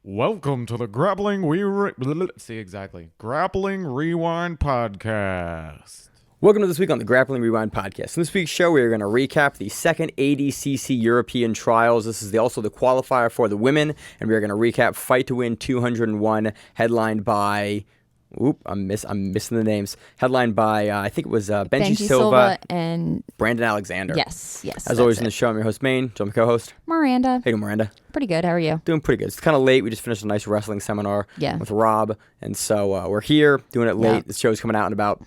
Welcome to the Grappling Grappling Rewind Podcast. Welcome to this week on the Grappling Rewind Podcast. In this week's show, we are going to recap the second ADCC European Trials. This is also the qualifier for the women, and we are going to recap Fight to Win 201, headlined by... I'm missing the names. Headlined by, I think it was Benji Silva and Brandon Alexander. Yes. As always in the show, I'm your host, Maine. Join my co-host. Miranda. How you doing, Miranda? Pretty good. How are you? Doing pretty good. It's kind of late. We just finished a nice wrestling seminar with Rob, and so we're here doing it late. Yeah. The show's coming out in about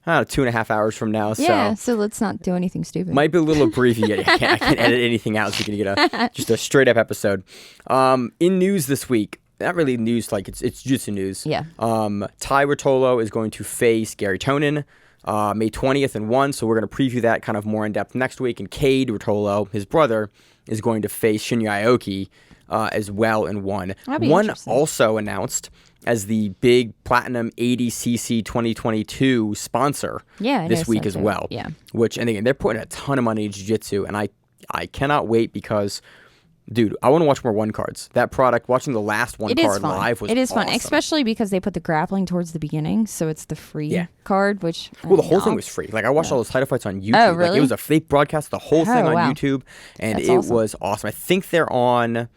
2.5 hours from now. So let's not do anything stupid. Might be a little brief. I can't edit anything out, so you can get just a straight up episode. In news this week. Not really news, like it's Jiu-Jitsu news. Yeah. Ty Rotolo is going to face Gary Tonin May 20th and 1, so we're going to preview that kind of more in depth next week. And Cade Rotolo, his brother, is going to face Shinya Aoki as well in 1. One also announced as the big Platinum ADCC 2022 sponsor this week as well. Yeah. Which, and again, they're putting a ton of money into Jiu-Jitsu, and I cannot wait because... Dude, I want to watch more one cards. That product, watching the last one card live was awesome. It is fun, especially because they put the grappling towards the beginning, so it's the free card, which... Well, the whole thing was free. Like, I watched all those title fights on YouTube. Oh, really? Like, they broadcast the whole thing on YouTube, and it was awesome. I think they're on...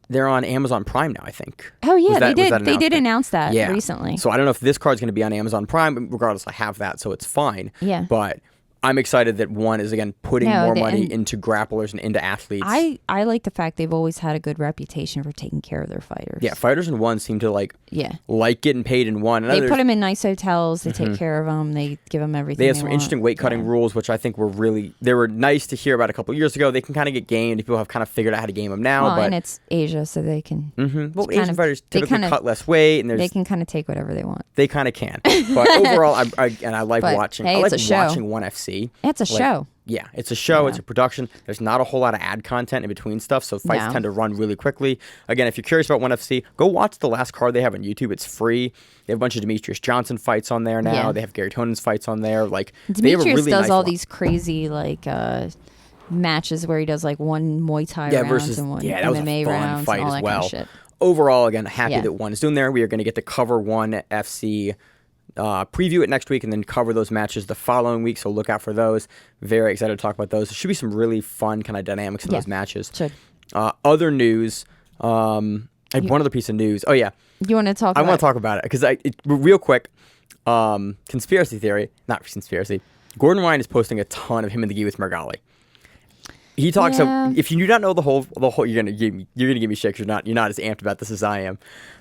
They're on Amazon Prime now, I think. Oh, yeah, they did announce that recently. So I don't know if this card's going to be on Amazon Prime, but regardless, I have that, so it's fine. Yeah. But... I'm excited that one is, again, putting more money into grapplers and into athletes. I like the fact they've always had a good reputation for taking care of their fighters. Yeah, fighters in one seem to like getting paid in one. And they put them in nice hotels. They take care of them. They give them everything they have some interesting weight cutting rules, which I think they were nice to hear about a couple years ago. They can kind of get gamed. People have kind of figured out how to game them now. And it's Asia, so they can... Well, Asian fighters typically cut less weight. And they can kind of take whatever they want. They kind of can. But overall, I like watching. I like watching ONE FC. It's a show. Yeah, it's a show. Yeah. It's a production. There's not a whole lot of ad content in between stuff, so fights tend to run really quickly. Again, if you're curious about ONE FC, go watch the last card they have on YouTube. It's free. They have a bunch of Demetrius Johnson fights on there now. Yeah. They have Gary Tonin's fights on there. Like Demetrius does all these crazy matches where he does like one Muay Thai rounds and one MMA rounds and all that kind of shit. Overall, again, happy that ONE is doing there. We are going to get to cover ONE FC. Preview it next week and then cover those matches the following week, so look out for those. Very excited to talk about those. There should be some really fun kind of dynamics in those matches. Should. Other news, I had one other piece of news. Oh, yeah. You want to talk about it? I want to talk about it because real quick, conspiracy theory, not conspiracy. Gordon Ryan is posting a ton of him in the gi with Meregali. He talks. So if you do not know the whole, you're gonna give me shit. You're not as amped about this as I am.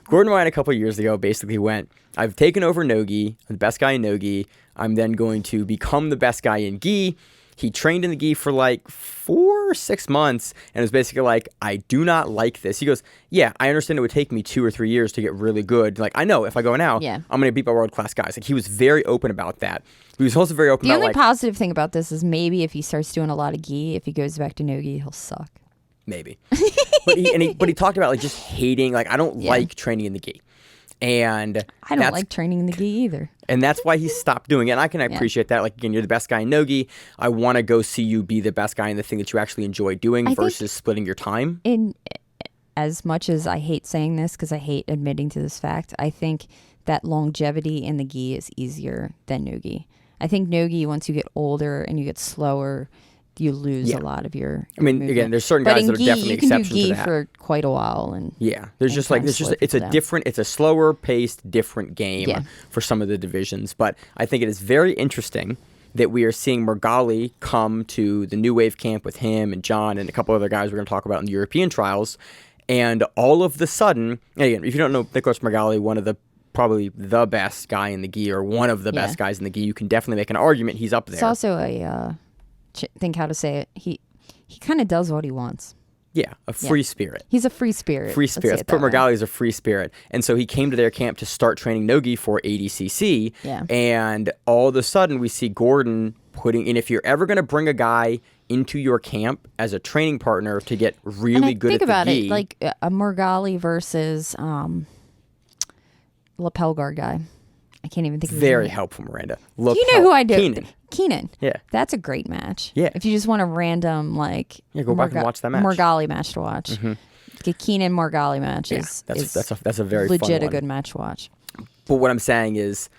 Gordon Ryan a couple of years ago basically went, I've taken over no-gi, I'm the best guy in no-gi. I'm then going to become the best guy in gi. He trained in the gi for like 4 or 6 months and it was basically like, I do not like this. He goes, yeah, I understand it would take me 2 or 3 years to get really good. Like, I know if I go now, I'm going to beat my world-class guys. Like, he was very open about that. He was also very open about the only positive thing about this is maybe if he starts doing a lot of gi, if he goes back to no-gi, he'll suck. Maybe. but he talked about like just hating, like, I don't like training in the gi. And I don't like training in the gi either. And that's why he stopped doing it. And I can appreciate that. Like, again, you're the best guy in no-gi. I want to go see you be the best guy in the thing that you actually enjoy doing versus splitting your time. As much as I hate saying this because I hate admitting to this fact, I think that longevity in the gi is easier than no-gi. I think no-gi, once you get older and you get slower, you lose a lot of your movement. Again, there's certain guys that are definitely exceptions to that. You can do gi for quite a while. It's a slower paced, different game for some of the divisions. But I think it is very interesting that we are seeing Meregali come to the New Wave camp with him and John and a couple other guys we're going to talk about in the European trials. And all of the sudden, again, if you don't know Nicholas Meregali, probably the best guy in the gi or one of the best guys in the gi, you can definitely make an argument he's up there. It's also think how to say it. He kind of does what he wants. Yeah, a free spirit. He's a free spirit. Free spirit. Meregali is a free spirit. And so he came to their camp to start training no-gi for ADCC. Yeah. And all of a sudden we see Gordon putting in, if you're ever going to bring a guy into your camp as a training partner to get really good at the gi. Think about it, like a Meregali versus lapel guard guy. I can't even think of his name. Very helpful, Miranda. Do you know who I do? Keenan. Yeah. That's a great match. Yeah. If you just want a random, go back and watch that match. Meregali match to watch. Mm-hmm. The Keenan Meregali match is that's a very legit fun one. a good match to watch. But what I'm saying is,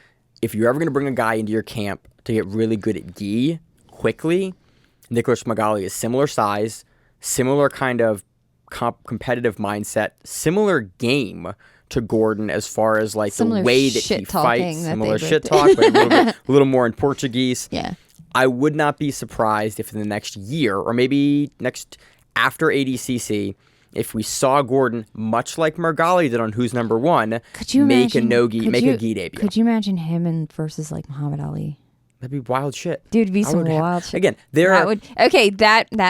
if you're ever going to bring a guy into your camp to get really good at gi quickly, Nicholas Meregali is similar size, similar kind of competitive mindset, similar game to Gordon as far as like Similar the way that he shit talking fights, that similar they shit both talk, but a little more in Portuguese. Yeah. I would not be surprised if in the next year or maybe after ADCC, if we saw Gordon, much like Meregali did on Who's Number One, make a gi debut. Could you imagine him versus like Muhammad Ali? That'd be wild shit. Dude, it'd be some wild shit. Again, that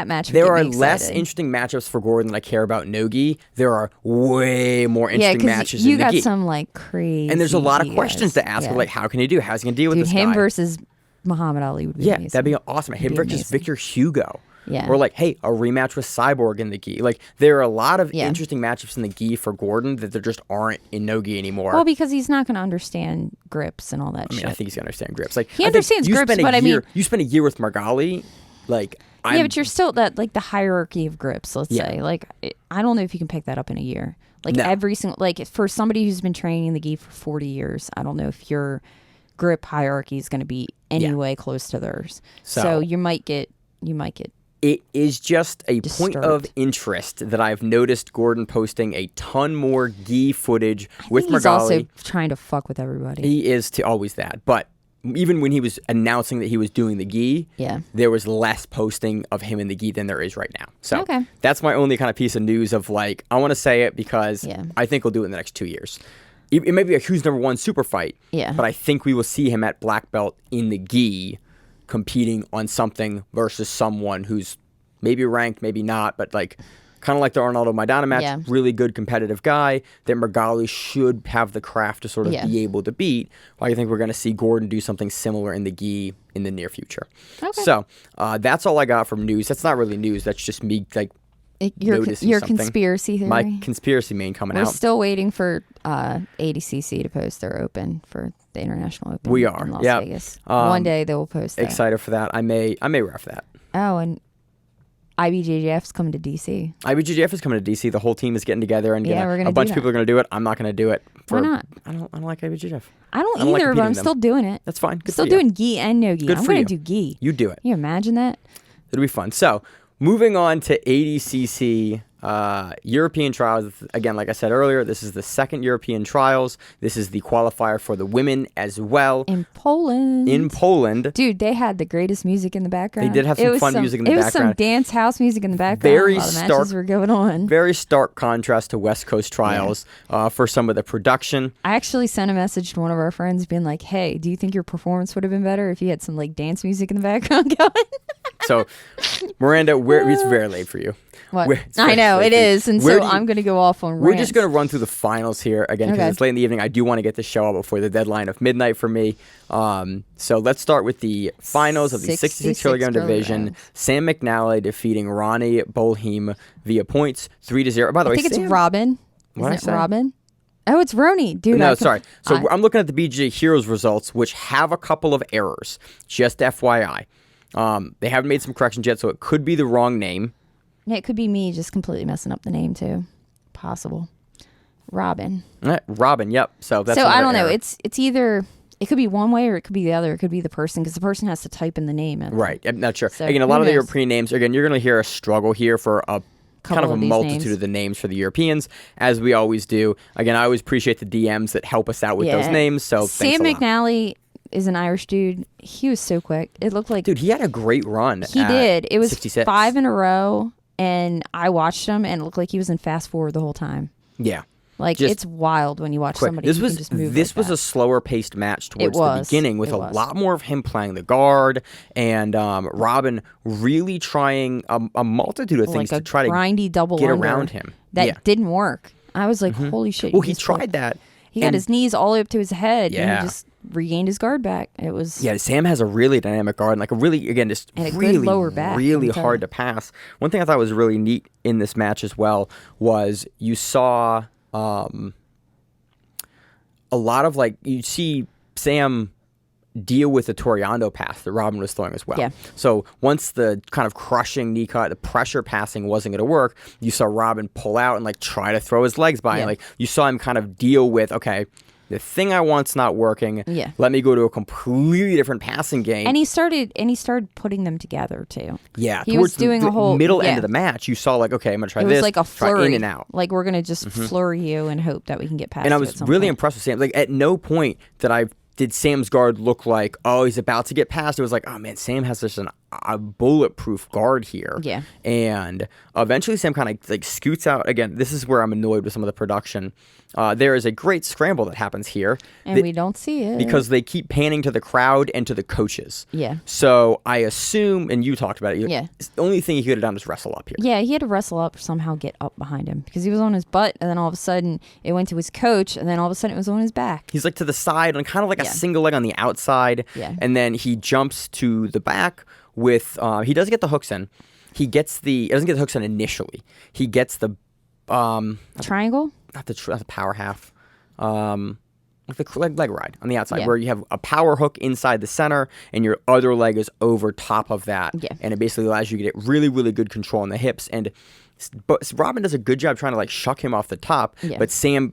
match would there get are me less excited. interesting matchups for Gordon than I care about no-gi. There are way more interesting matches you in the got gi. some like crazy. And there's a lot of guys. questions to ask. Yeah. Like, how can he do? How's he going to deal with Dude, this him guy? versus Muhammad Ali would be amazing. That'd be awesome. Him versus Victor Hugo. Yeah. Or like, hey, a rematch with Cyborg in the gi. Like, there are a lot of Yeah. interesting matchups in the gi for Gordon that there just aren't in no-gi anymore. Well, because he's not going to understand grips and all that shit. I think he's going to understand grips. Like, He understands grips, but I mean... You spend a year with Meregali, like... Yeah, but you're still like the hierarchy of grips, let's say. Like, I don't know if you can pick that up in a year. Like, every single... Like, for somebody who's been training the gi for 40 years, I don't know if your grip hierarchy is going to be anyway close to theirs. So you might get... It is just a point Disturbed. of interest that I've noticed Gordon posting a ton more gi footage with He's Meregali. also trying to fuck with everybody. He is always that. But even when he was announcing that he was doing the gi, there was less posting of him in the gi than there is right now. So that's my only kind of piece of news of like, I want to say it because I think he'll do it in the next 2 years. It may be a Who's Number One super fight, but I think we will see him at black belt in the gi competing on something versus someone who's maybe ranked, maybe not, but like kind of like the Arnaldo Maidana match, really good competitive guy that Meregali should have the craft to sort of be able to beat. I think we're going to see Gordon do something similar in the gi in the near future. Okay. So that's all I got from news. That's not really news. That's just me like noticing your something. Conspiracy theory. My conspiracy main coming out. We're still waiting for ADCC to post their open for the International Open. We are. In Las Vegas. One day they will post that. Excited for that. I may ref that. Oh, and IBJJF's coming to DC. IBJJF is coming to DC. The whole team is getting together, and we're gonna a bunch do of people are going to do it. I'm not going to do it. Why not? I don't like IBJJF. I don't either, like but I'm competing still doing it. That's fine. Good Still for you. doing gi and no gi. Good I'm for going to you. do gi. You do it. Can you imagine that? It'll be fun. So, moving on to ADCC European trials. Again, like I said earlier, this is the second European trials. This is the qualifier for the women as well. In Poland. Dude, they had the greatest music in the background. They did have some fun music in the background. It was some dance house music in the background while the matches were going on. Very stark contrast to West Coast trials for some of the production. I actually sent a message to one of our friends being like, hey, do you think your performance would have been better if you had some like dance music in the background going? So, Miranda, it's very late for you. What? I know, it is. And so I'm going to go off on rants. We're just going to run through the finals here again because it's late in the evening. I do want to get the show out before the deadline of midnight for me. So let's start with the finals of the 66 kilogram division. Sam McNally defeating Ronnie Bohlim via points 3-0. By the way, I think it's Robin. Isn't it Robin? Oh, it's Roni. Dude, no, sorry. So I'm looking at the BJJ Heroes results, which have a couple of errors. Just FYI. They haven't made some corrections yet, so it could be the wrong name. Yeah, it could be me just completely messing up the name too. Possible. Robin. Robin, yep. So I don't know. It's either it could be one way or it could be the other. It could be the person because the person has to type in the name. Right. I'm not sure. So, again, a lot of the European names. Again, you're going to hear a struggle here for a kind of a multitude of the names for the Europeans, as we always do. Again, I always appreciate the DMs that help us out with those names. So Sam McNally is an Irish dude. He was so quick. It looked like he had a great run. He did. It was 66. 5 in a row. And I watched him, and it looked like he was in fast forward the whole time. Yeah. Like, it's wild when you watch somebody who can just move This like was that. a slower paced match towards the beginning with a lot more of him playing the guard and Robin really trying a multitude of things to try to grindy double get around him. That didn't work. I was like, holy shit. Well, he tried that. He got his knees all the way up to his head, and he just regained his guard back. It was Sam has a really dynamic guard, and like a really, again, just really lower back, really hard to pass. One thing I thought was really neat in this match as well was you saw a lot of you see Sam deal with the Toriano pass that Robin was throwing as well. Yeah. So once the kind of crushing knee cut, the pressure passing wasn't going to work, you saw Robin pull out and like try to throw his legs by. Yeah. And, like you saw him kind of deal with, okay, the thing I want's not working. Yeah. Let me go to a completely different passing game. And he started putting them together too. Yeah. He Towards was doing the a whole middle end yeah. of the match, you saw like, okay, I'm going to try It this. was like a try flurry. in and out. Like we're gonna just flurry you and hope that we can get past. And I you was at some really point. impressed with Sam. Like at no point did Sam's guard look like, oh, he's about to get past. It was like, oh man, Sam has such a bulletproof guard here. Yeah. And eventually Sam kind of like scoots out. Again, this is where I'm annoyed with some of the production. There is a great scramble that happens here. And we don't see it. Because they keep panning to the crowd and to the coaches. Yeah. So I assume, and you talked about it, Yeah. the only thing he could have done is wrestle up here. Yeah, he had to wrestle up or somehow get up behind him because he was on his butt, and then all of a sudden it went to his coach, and then all of a sudden it was on his back. He's like to the side and kind of like a Yeah. single leg on the outside. Yeah. And then he jumps to the back with, he does get the hooks in. He doesn't get the hooks in initially. He gets the, Triangle? not the power half, like the leg ride on the outside, Yeah. where you have a power hook inside the center and your other leg is over top of that. Yeah. And it basically allows you to get really, really good control on the hips. But Robin does a good job trying to like shuck him off the top, Yeah. but Sam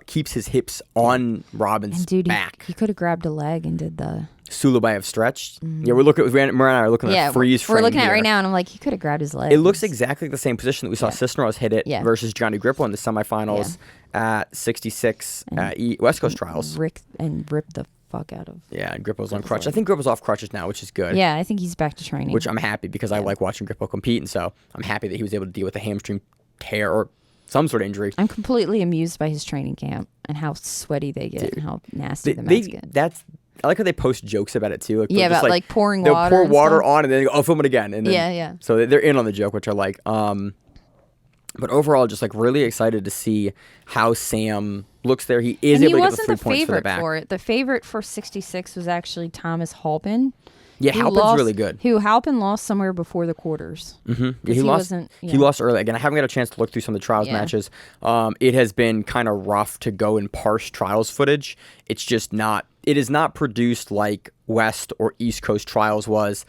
keeps his hips on Robin's And dude, back. he could have grabbed a leg and did the. Sulubayev stretched. Yeah, Miranda and I are looking at a freeze frame we're looking at it here. right now, and I'm like, he could have grabbed his leg. It looks exactly the same position that we saw Yeah. Cisneros hit it Yeah. versus Johnny Grippo in the semifinals at 66 at West Coast Trials. Ripped the fuck out of. Yeah, and Grippo's on crutch. I think Grippo's off crutches now, which is good. Yeah, I think he's back to training. Which I'm happy because I like watching Grippo compete, and so I'm happy that he was able to deal with a hamstring tear or some sort of injury. I'm completely amused by his training camp and how sweaty they get and how nasty the mats get. I like how they post jokes about it too. Like, Yeah, they'll just, about like pouring they'll water. pour and water stuff. on and then they go, oh, film it again. And then, Yeah. So they're in on the joke, which I like. But overall, just like really excited to see how Sam looks there. He is And able he to get the wasn't 3 the points for the favorite back. for it. The favorite for 66 was actually Thomas Halpin. Yeah, who Halpin's lost- really good. Halpin lost somewhere before the quarters. Mm-hmm. Yeah, he lost. wasn't- He yeah. lost early. Again, I haven't got a chance to look through some of the trials Yeah. matches. It has been kind of rough to go and parse trials footage. It's just not. It is not produced like West or East Coast trials was.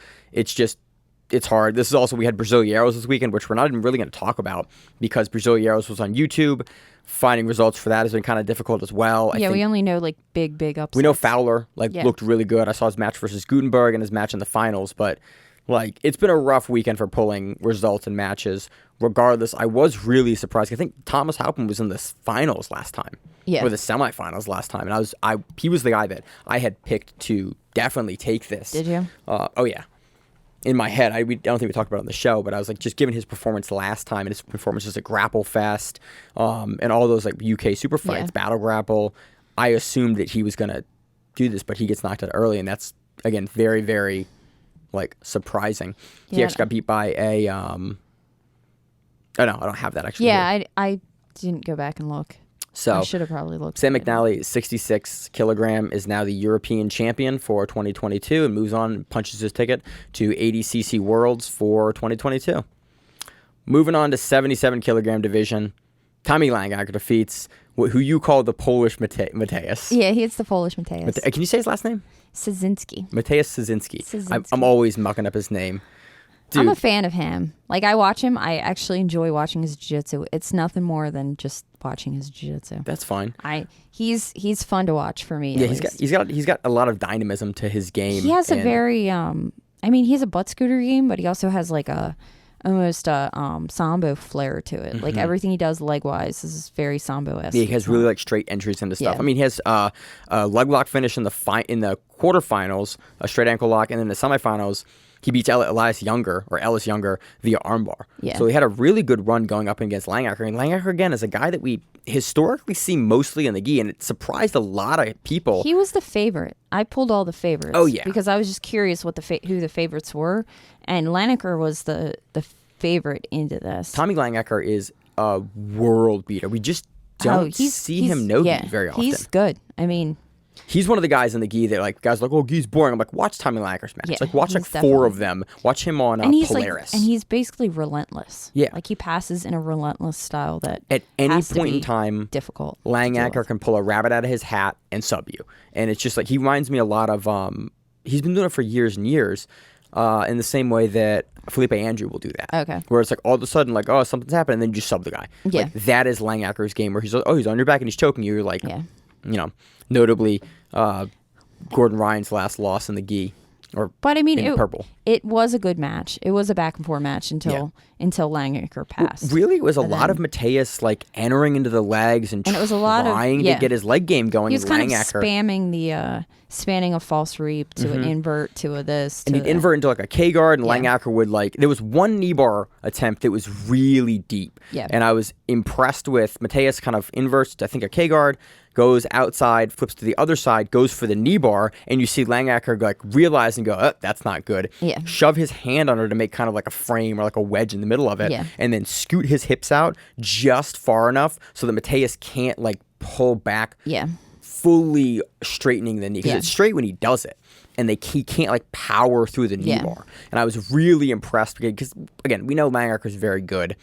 It's hard. This is also, we had Brasileiros this weekend, which we're not even really going to talk about because Brasileiros was on YouTube. Finding results for that has been kind of difficult as well. I think We only know like big upsets. we know Fowler Yeah. looked really good. I saw his match versus Gutenberg and his match in the finals, but like it's been a rough weekend for pulling results and matches. Regardless, I was really surprised. I think Thomas Halpin was in the finals last time. Yeah. Or the semifinals last time. And he was the guy that I had picked to definitely take this. Did you? Oh yeah. In my head, I don't think we talked about it on the show, but I was like, just given his performance last time and his performances at Grapple Fest, and all those like UK super fights, Battle Grapple, I assumed that he was gonna do this, but he gets knocked out early, and that's again very, very like surprising. He Yeah. actually got beat by a oh no, I don't have that actually. Yeah, here. I didn't go back and look. So I should have probably looked. Sam at it. McNally, 66 kilogram, is now the European champion for 2022 and moves on and punches his ticket to ADCC Worlds for 2022. Moving on to 77 kilogram division, Tommy Langaker defeats who you call the Polish Mateusz. Yeah, it's the Polish Mateusz. Can you say his last name? Szczecinski. Mateusz Szczecinski. Szczecinski. I'm always mucking up his name. Dude, I'm a fan of him. Like I watch him. I actually enjoy watching his jiu-jitsu. It's nothing more than just watching his jiu-jitsu. that's fine. He's fun to watch for me. Yeah, at he's got a lot of dynamism to his game. He has a and- very he has a butt scooter game, but he also has like almost a sambo flair to it. Like everything he does leg wise is very sambo-esque. Yeah, he has really like straight entries into stuff. Yeah. I mean, he has a leg lock finish in the quarterfinals, a straight ankle lock, and then the semifinals, he beats Ellis Younger via armbar. Yeah. So he had a really good run going up against Langaker. And Langaker, again, is a guy that we historically see mostly in the gi, and it surprised a lot of people. He was the favorite. I pulled all the favorites. Oh, yeah. because I was just curious what who the favorites were, and Langaker was the favorite into this. Tommy Langaker is a world beater. We just don't see him no gi very often. He's good. I mean, He's one of the guys in the gi that like guys are like, oh, gi's boring. I'm like, watch Tommy Langaker's match. Yeah, like watch like he's 4 of them. Watch him on Polaris. and he's basically relentless. Yeah. Like he passes in a relentless style that at any has to point in be time, difficult. Langaker can pull a rabbit out of his hat and sub you. And it's just like he reminds me a lot of he's been doing it for years and years. In the same way that Felipe Andrew will do that. Okay. Where it's like all of a sudden, like, oh, something's happened, and then you just sub the guy. Yeah. Like, that is Langaker's game where he's like, oh, he's on your back and he's choking you. You're like, Yeah. you know, notably Gordon Ryan's last loss in the gi. But I mean, in purple. It was a good match. It was a back and forth match until Langaker passed. Really, it was a lot of Mateus like entering into the legs and it was a lot of trying to get his leg game going. He was kind of Langaker spamming the spanning a false reap to an invert to a this. and he'd invert into like a K guard, and Langaker would like. There was one knee bar attempt that was really deep, and I was impressed with Mateus. Kind of inverts, I think, a K guard, goes outside, flips to the other side, goes for the knee bar, and you see Langaker like realize and go, oh, that's not good. Yeah. Shove his hand under to make kind of like a frame or like a wedge in the middle of it, and then scoot his hips out just far enough so that Mateus can't like pull back. Yeah. Fully straightening the knee because it's straight when he does it, and he can't like power through the knee bar. And I was really impressed because again, we know Langaker is very good,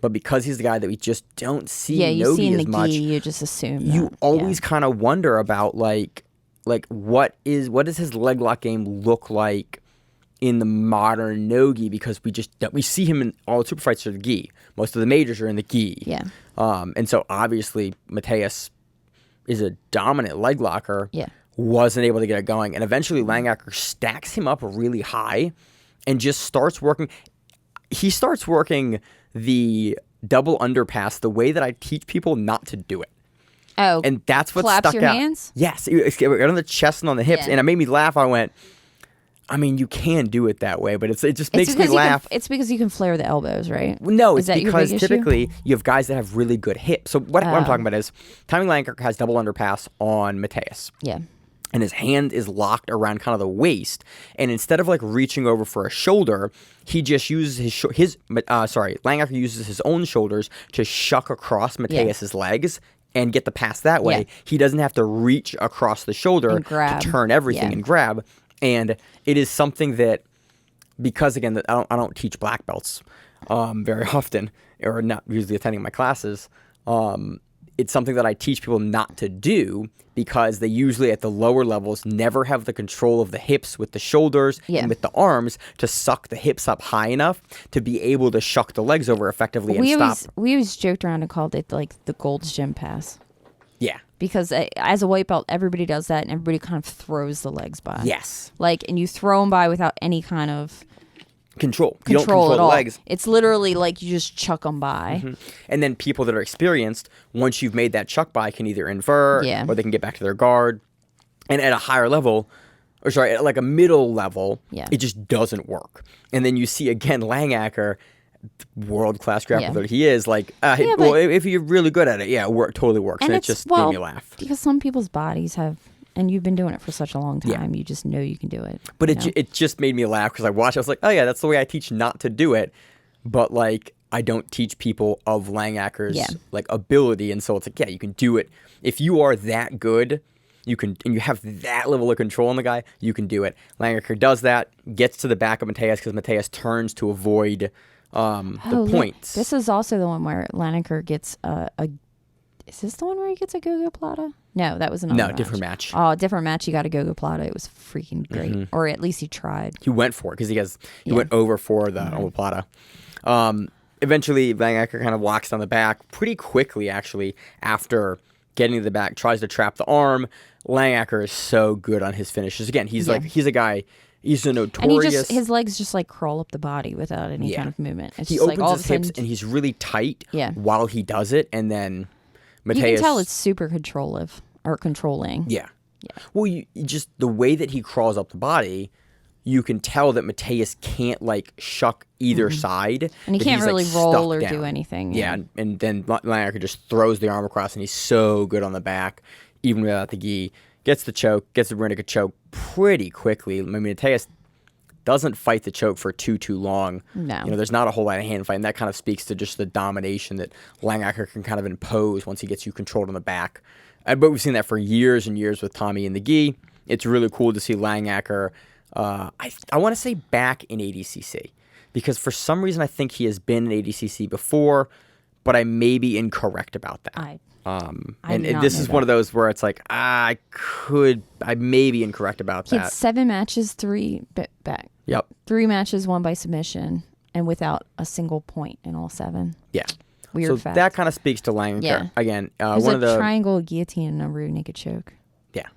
but because he's the guy that we just don't see you see in as the much, gi, you just assume you that. always kind of wonder about like what does his leg lock game look like in the modern no-gi, because we see him in all the super fights are the gi. Most of the majors are in the gi. Yeah. And so obviously Mateus is a dominant leg locker, wasn't able to get it going. And eventually Langaker stacks him up really high and just starts working. He starts working the double underpass the way that I teach people not to do it. Oh, and that's what claps stuck your out. Hands? Yes, it got on the chest and on the hips, Yeah. and it made me laugh. I went, I mean, you can do it that way, but it just makes me laugh. It's because you can flare the elbows, right? No, Is it's that your because big issue? typically you have guys that have really good hips. So what I'm talking about is Tommy Langaker has double underpass on Mateus. Yeah. And his hand is locked around kind of the waist, and instead of like reaching over for a shoulder, he just uses Langaker uses his own shoulders to shuck across Mateus's legs and get the pass that way. Yeah. He doesn't have to reach across the shoulder to turn everything and grab. And it is something that, because again, that I don't teach black belts very often, or not usually attending my classes. It's something that I teach people not to do because they usually at the lower levels never have the control of the hips with the shoulders and with the arms to suck the hips up high enough to be able to shuck the legs over effectively and stop. We always joked around and called it like the Gold's Gym pass. Yeah. Because as a white belt, everybody does that, and everybody kind of throws the legs by. Yes. Like, and you throw them by without any kind of control. You don't control control at the all. legs. It's literally like you just chuck them by. Mm-hmm. And then people that are experienced, once you've made that chuck by, can either invert or they can get back to their guard. And at a higher level, at like a middle level, it just doesn't work. And then you see again Langaker, world-class grappler that he is, like, if you're really good at it, it totally works. And it just made me laugh. Because some people's bodies have, and you've been doing it for such a long time, you just know you can do it. But it just made me laugh because I watched, I was like, oh yeah, that's the way I teach not to do it. But like, I don't teach people of Langaker's like ability. And so it's like, you can do it. If you are that good, you can, and you have that level of control on the guy, you can do it. Langaker does that, gets to the back of Mateus because Mateus turns to avoid the points. This is also the one where Langaker gets is this the one where he gets a go-go plata? No, that was another match. Different match. Oh, different match. He got a go-go plata. It was freaking great. Or at least he tried. He went for it because he went over for the omoplata. Eventually, Langaker kind of walks down the back pretty quickly, actually, after getting to the back, tries to trap the arm. Langaker is so good on his finishes. Again, he's a guy... He's a notorious... And his legs just like crawl up the body without any kind of movement. It's he just opens like all his hips and he's really tight while he does it. And then Mateus... You can tell it's super controlling. Yeah. Well, you just... The way that he crawls up the body, you can tell that Mateus can't like shuck either side. And he can't really roll or do anything. Yeah. And then Langaker just throws the arm across and he's so good on the back, even without the gi. Gets the choke, gets the rear naked choke pretty quickly. I mean, Mateus doesn't fight the choke for too long. No. There's not a whole lot of hand fighting. That kind of speaks to just the domination that Langaker can kind of impose once he gets you controlled on the back. But we've seen that for years and years with Tommy in the gi. It's really cool to see Langaker, I want to say back in ADCC, because for some reason I think he has been in ADCC before, but I may be incorrect about that. And this is one of those where it's like, I may be incorrect about He that. had 7 matches, 3 back. Yep. 3 matches, 1 by submission, and without a single point in all 7. Yeah. Weird so fact. that kind of speaks to Langaker. Yeah. Again, It was one of the triangle guillotine and a rear naked choke. yeah,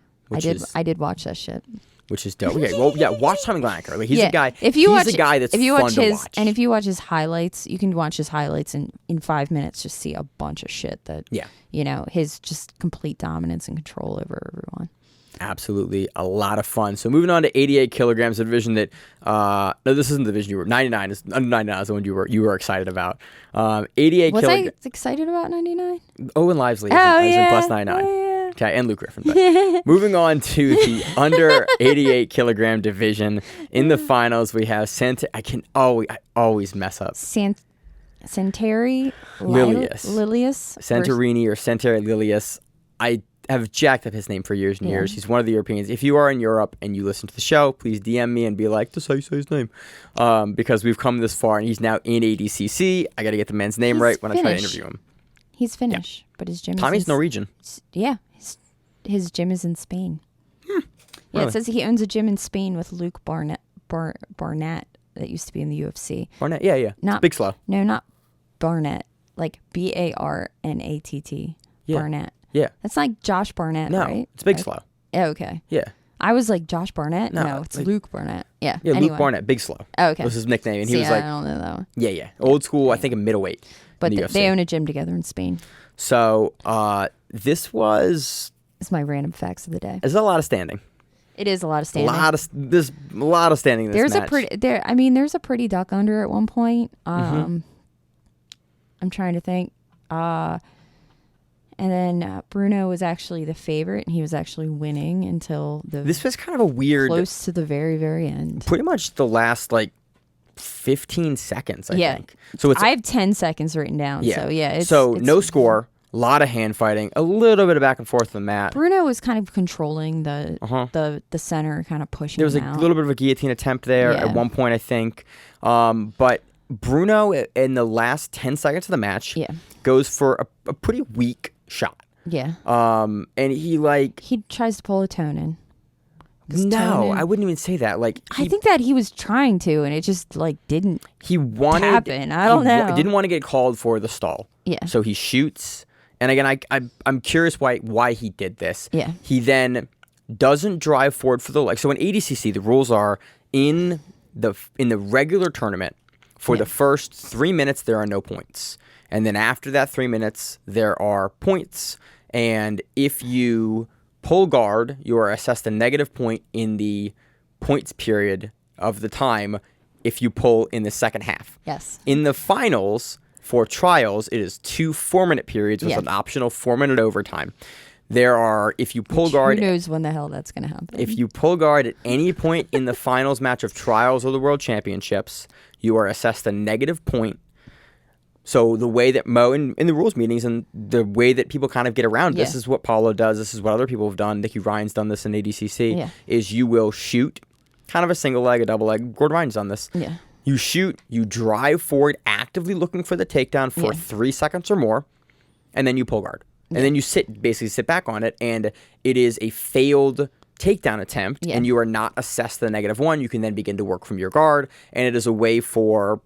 I did watch that shit. which is dope. Okay, well, yeah, watch Tommy Langaker. Like he's a guy. If you he's watch, a guy that's if you fun watch to his, watch. and if you watch his highlights, you can watch his highlights and in 5 minutes just see a bunch of shit that his just complete dominance and control over everyone. Absolutely a lot of fun. So moving on to 88 kilograms, a division that no, this isn't the division you were 99 is under 99 is the one you were excited about. 88 Was kilograms. I excited about 99? Owen Livesey is in plus 99. Oh, yeah. Okay, and Luke Griffith. But moving on to the under 88 kilogram division. In the finals, we have I always mess up. Santeri Lilius. Lilius. Santorini or Santeri Lilius. I have jacked up his name for years and years. He's one of the Europeans. If you are in Europe and you listen to the show, please DM me and be like, "This is how you say his name," because we've come this far and he's now in ADCC. I got to get the man's name right when I try to interview him. He's Finnish, but his gym. Tommy's Norwegian. Yeah, his gym is in Spain. Yeah, Really? it says he owns a gym in Spain with Luke Barnett that used to be in the UFC. Barnett, yeah. Not It's Big Slow. No, not Barnett. Like Barnatt. Yeah. Barnett. Yeah. That's like Josh Barnett, No, right? it's Big Slow. Oh, okay. Yeah. I was like Josh Barnett. No, No, it's like- Luke Barnett. Yeah. Yeah, anyway. Luke Barnett, Big Slow. Oh, okay. Was his nickname, and See, he was like, I don't know that one. yeah, old school. I think a middleweight. But in the they UFC. own a gym together in Spain. So this was. It's my random facts of the day. There's a lot of standing. It is a lot of standing. There's a lot of standing in this There's match. there's a pretty duck under at one point. I'm trying to think. And then Bruno was actually the favorite, and he was actually winning until This was kind of a weird. close to the very, very end. Pretty much the last 15 seconds, I Yeah. think. So it's I have 10 seconds written down. So yeah. It's no score, a lot of hand fighting, a little bit of back and forth on the mat. Bruno was kind of controlling the center, kind of pushing. There was a him out. little bit of a guillotine attempt there Yeah. at one point, I think. But Bruno, in the last 10 seconds of the match, goes for a pretty weak shot. Yeah. And he tries to pull a Tonin. No, I wouldn't even say that. I think that he was trying to, and it just didn't. He wanted happen. I don't know. Didn't want to get called for the stall. Yeah. So he shoots, and again, I'm curious why he did this. Yeah. He then doesn't drive forward for the leg. So in ADCC, the rules are in the regular tournament for the first 3 minutes there are no points, and then after that 3 minutes there are points, and if you pull guard, you are assessed a negative point in the points period of the time if you pull in the second half. Yes. In the finals for trials, it is 2 4-minute periods with an optional 4-minute overtime. There are, if you pull guard... Who knows when the hell that's going to happen. If you pull guard at any point in the finals match of trials or the world championships, you are assessed a negative point. So the way that in the rules meetings and the way that people kind of get around, this is what Paulo does, this is what other people have done, Nicky Ryan's done this in ADCC, is you will shoot kind of a single leg, a double leg. Gordon Ryan's done this. Yeah. You shoot, you drive forward, actively looking for the takedown for 3 seconds or more, and then you pull guard. And then you basically sit back on it, and it is a failed takedown attempt, and you are not assessed the -1. You can then begin to work from your guard, and it is a way for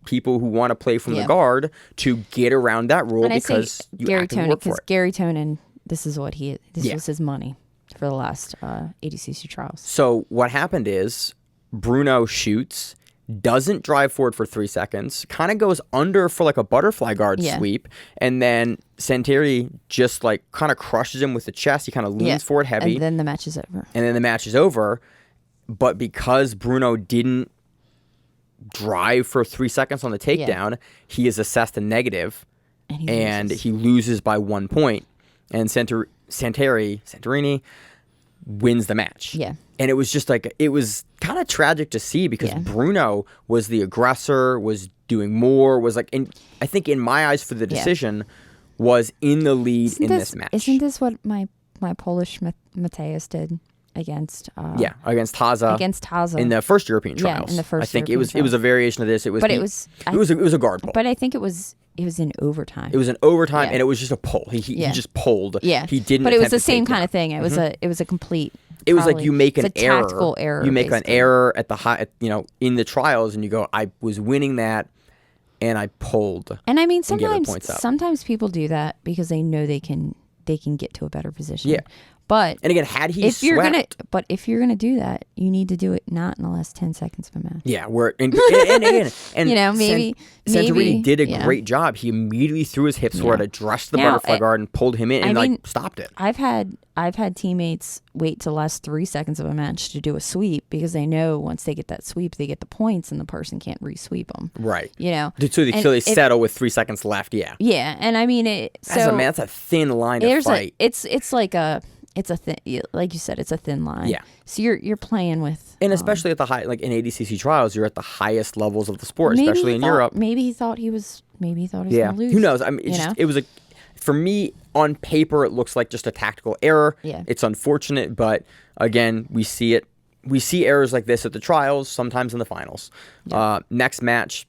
people who want to play from the guard to get around that rule because you actively work for it. Gary Tonin, this was his money for the last ADCC trials. So what happened is Bruno shoots, doesn't drive forward for 3 seconds, kind of goes under for a butterfly guard sweep, and then Santeri just kind of crushes him with the chest. He kind of leans forward heavy. And then the match is over. But because Bruno didn't drive for 3 seconds on the takedown, he is assessed a negative, and he loses by 1 point. And Santorini wins the match. Yeah. And it was just like, it was kind of tragic to see because Bruno was the aggressor, was doing more, was like, I think in my eyes for the decision, was in the lead in this match. Isn't this what my Polish Mateusz did against against Taza. Against Taza. In the first European trials. Yeah, in the first I think European it was a variation of this. It was a guard pull. But I think it was in overtime. It was an overtime and it was just a pull. He just pulled. Yeah. He didn't But it was the attempt to same take kind down. of thing. It was a complete It was like you make an error. tactical error. You make an basically. error at the high, in the trials, and you go, I was winning that, and I pulled. And I mean, and gave the points up. sometimes people do that because they know they can get to a better position. Yeah. But And again, had he if you're gonna do that, you need to do it not in the last 10 seconds of a match. Yeah, and again, and maybe Santeri did a yeah. great job. He immediately threw his hips forward, addressed the Now, butterfly guard, and pulled him in, and stopped it. I've had teammates wait to the last 3 seconds of a match to do a sweep because they know once they get that sweep, they get the points, and the person can't re-sweep them. Right. So they settle with 3 seconds left. Yeah. Yeah, and I mean That's a thin line to fight. It's a thin, like you said, it's a thin line. Yeah. So you're playing with, and especially at the high, like in ADCC trials, you're at the highest levels of the sport, especially in Europe. Maybe he thought he was gonna lose. Who knows? I mean, it was for me on paper, it looks like just a tactical error. Yeah. It's unfortunate, but again, we see it. We see errors like this at the trials, sometimes in the finals. Yeah. Next match,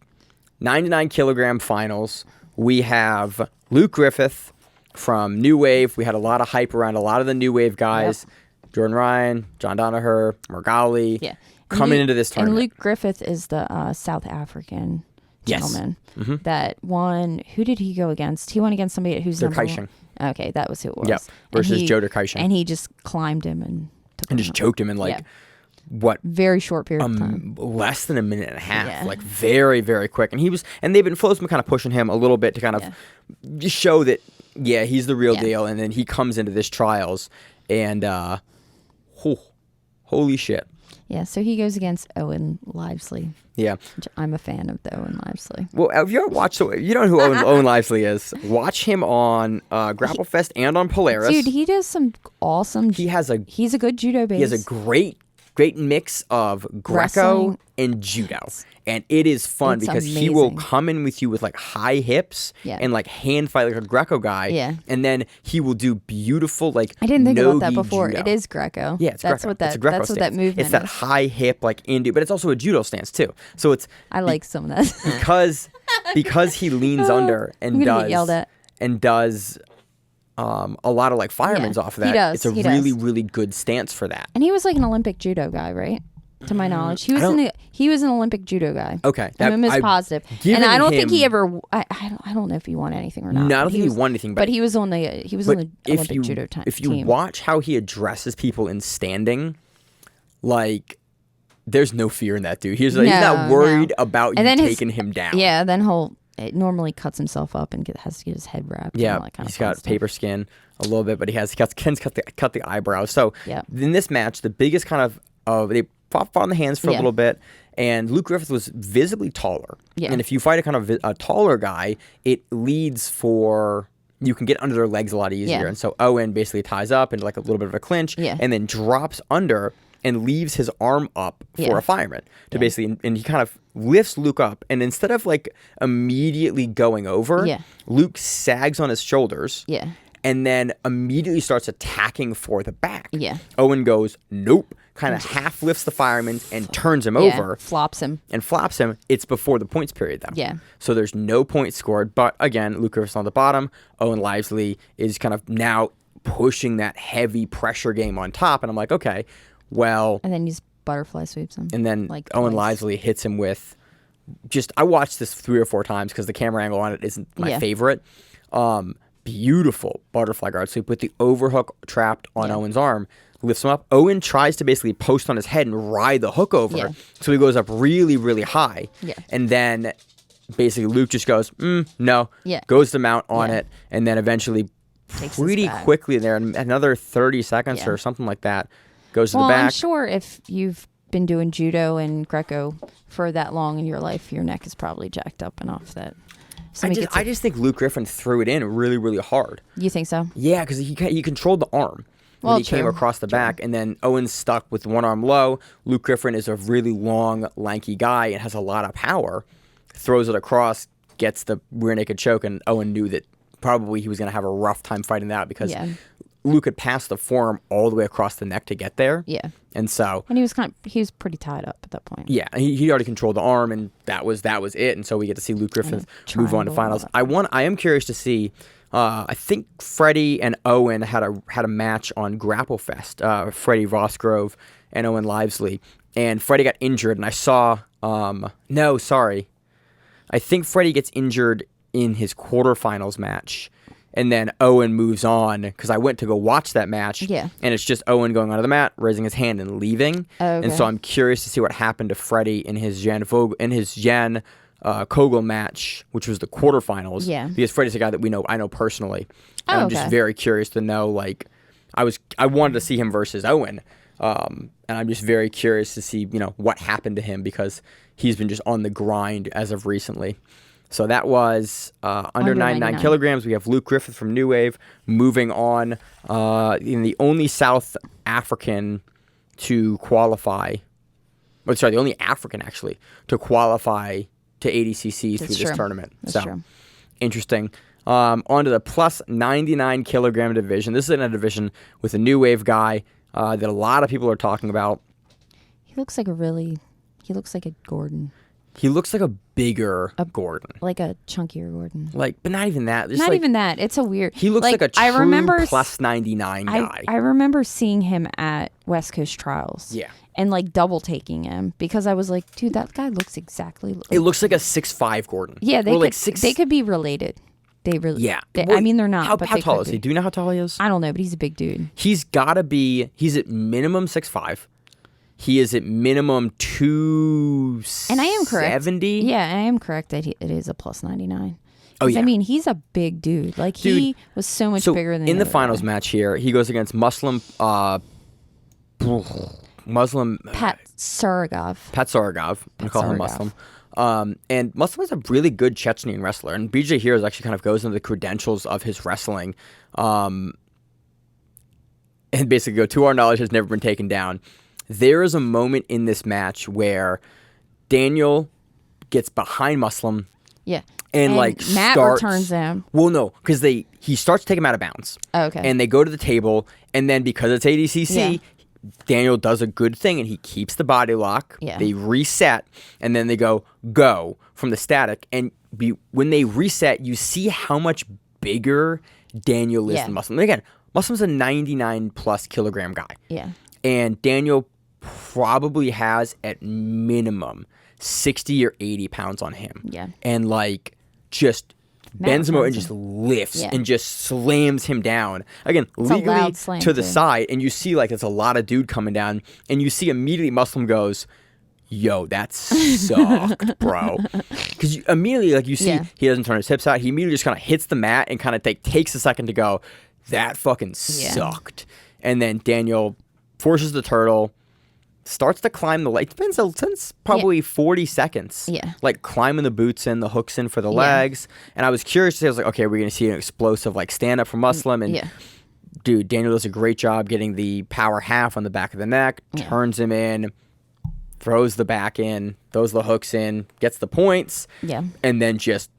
99 kilogram finals. We have Luke Griffith from New Wave. We had a lot of hype around a lot of the New Wave guys. Yep. Jordan Ryan, John Danaher, Meregali, coming into this tournament. And Luke Griffith is the South African gentleman that won. Who did he go against? He won against somebody who's number one. Okay, that was who it was. Yep, versus Joe Derkyshin. And he just climbed him and took him just out. choked him in what? Very short period of time. Less than a minute and a half. Like very, very quick. And they've been Flo's kind of pushing him a little bit to kind of just show that he's the real deal. And then he comes into this trials and holy shit. Yeah, so he goes against Owen Livesey. Yeah. Which I'm a fan of the Owen Livesey. Well, if you ever watched, you know who Owen Livesey is. Watch him on Grapple Fest and on Polaris. Dude, he does some awesome. He's a good judo base. He has a great mix of Greco and judo. And it is fun because he will come in with you with like high hips and like hand fight like a Greco guy. Yeah. And then he will do beautiful like I didn't think about that no-gi before. judo. It is Greco. Yeah, it's Greco. That's Greco what that movement It's that is. high hip like Indu, but it's also a judo stance too. So it's I like some of that. because he leans under and I'm gonna get yelled at. does a lot of like firemen's off of that. He does. It's a really good stance for that. And he was like an Olympic judo guy, right? To my knowledge, he was an Olympic judo guy. Okay, I'm almost positive, and I don't think he ever. I don't know if he won anything or not. No, I don't think he won anything, but he was on the Olympic judo team. If you watch how he addresses people in standing, like there's no fear in that dude. He's not worried about you taking him down. Yeah, then it normally cuts himself up and has to get his head wrapped. Yeah, and all that kind he's of got stuff. paper skin a little bit, but he can cut the eyebrows. So in this match, the biggest kind of they fought on the hands for a little bit, and Luke Griffith was visibly taller. Yeah. And if you fight a kind of a taller guy, it leads for you can get under their legs a lot easier. Yeah. And so Owen basically ties up into like a little bit of a clinch, and then drops under and leaves his arm up for a fireman to basically, and he kind of lifts Luke up, and instead of like immediately going over, Luke sags on his shoulders. Yeah. And then immediately starts attacking for the back. Yeah. Owen goes, nope, kind of half lifts the fireman and turns him over. Flops him. And flops him. It's before the points period, though. Yeah. So there's no points scored. But again, Luke Griffith's on the bottom. Owen Livesey is kind of now pushing that heavy pressure game on top. And I'm like, okay, well. And then he's butterfly sweeps him. And then like Owen Livesey hits him with I watched this 3 or 4 times because the camera angle on it isn't my favorite. Beautiful butterfly guard sweep with the overhook trapped on Owen's arm. Lifts him up. Owen tries to basically post on his head and ride the hook over. Yeah. So he goes up really, really high. Yeah. And then basically Luke just goes, no. Yeah. Goes to mount on it. And then eventually pretty quickly there, another 30 seconds or something like that, goes to the back. I'm sure if you've been doing judo and Greco for that long in your life, your neck is probably jacked up enough that... I just think Luke Griffith threw it in really, really hard. You think so? Yeah, because he controlled the arm. when he came across the back, and then Owen's stuck with one arm low. Luke Griffith is a really long, lanky guy and has a lot of power. Throws it across, gets the rear naked choke, and Owen knew that probably he was going to have a rough time fighting that because Luke had passed the forearm all the way across the neck to get there. Yeah. And so... And he was pretty tied up at that point. Yeah, he already controlled the arm, and that was it. And so we get to see Luke Griffith move on to finals. I am curious to see... I think Freddie and Owen had a match on Grapple Fest. Freddie Rosgrove and Owen Livesey, and Freddie got injured. And I saw I think Freddie gets injured in his quarterfinals match, and then Owen moves on because I went to go watch that match. Yeah, and it's just Owen going onto the mat, raising his hand, and leaving. Okay. And so I'm curious to see what happened to Freddie in his Jan Kogel match, which was the quarterfinals. Yeah. Because Freddie's a guy that I know personally. And I'm just okay. very curious to know, like, I wanted to see him versus Owen. And I'm just very curious to see, what happened to him because he's been just on the grind as of recently. So that was under 99 kilograms. We have Luke Griffith from New Wave moving on in the only South African to qualify. The only African, actually, to qualify to ADCC through this tournament. That's true. Interesting. On to the plus 99 kilogram division. This is in a division with a New Wave guy that a lot of people are talking about. He looks like a Gordon. He looks like a bigger Gordon. Like a chunkier Gordon. But not even that. Not even that. It's a weird... He looks like a true plus 99 guy. I remember seeing him at West Coast Trials. Yeah. And double taking him because I was like, dude, that guy looks exactly... It looks like a 6'5" Gordon. Yeah, they could be related. They really... Yeah. I mean, they're not, how tall is he? Do you know how tall he is? I don't know, but he's a big dude. He's got to be... He's at minimum 6'5". He is at minimum 270. And I am correct. Yeah, I am correct that it is a plus 99. Oh, yeah. I mean, he's a big dude. He was so much bigger than in the finals match here, he goes against Muslim Patsarigov. I call him Muslim. And Muslim is a really good Chechnyan wrestler. And BJ Heroes actually kind of goes into the credentials of his wrestling. And basically to our knowledge, has never been taken down. There is a moment in this match where Daniel gets behind Muslim. Yeah. And Matt returns him. Well, no, because he starts to take him out of bounds. Oh, okay. And they go to the table, and then because it's ADCC, Daniel does a good thing, and he keeps the body lock. Yeah. They reset, and then they go from the static. And when they reset, you see how much bigger Daniel is than Muslim. And again, Muslim's a 99-plus kilogram guy. Yeah. And Daniel probably has, at minimum, 60 or 80 pounds on him. Yeah. And, just bends him over and just lifts and just slams him down. Again, it's legally to the side, and you see, it's a lot of dude coming down, and you see immediately Muslim goes, yo, that sucked, bro. Because immediately, you see, he doesn't turn his hips out. He immediately just kind of hits the mat and kind of takes a second to go, that fucking sucked. And then Daniel forces the turtle, starts to climb the leg. It's been since probably 40 seconds. Yeah. Climbing the boots in, the hooks in for the legs. And I was curious to say, I was like, okay, we're going to see an explosive stand-up from Muslim. And dude, Daniel does a great job getting the power half on the back of the neck, turns him in, throws the back in, throws the hooks in, gets the points. Yeah. And then just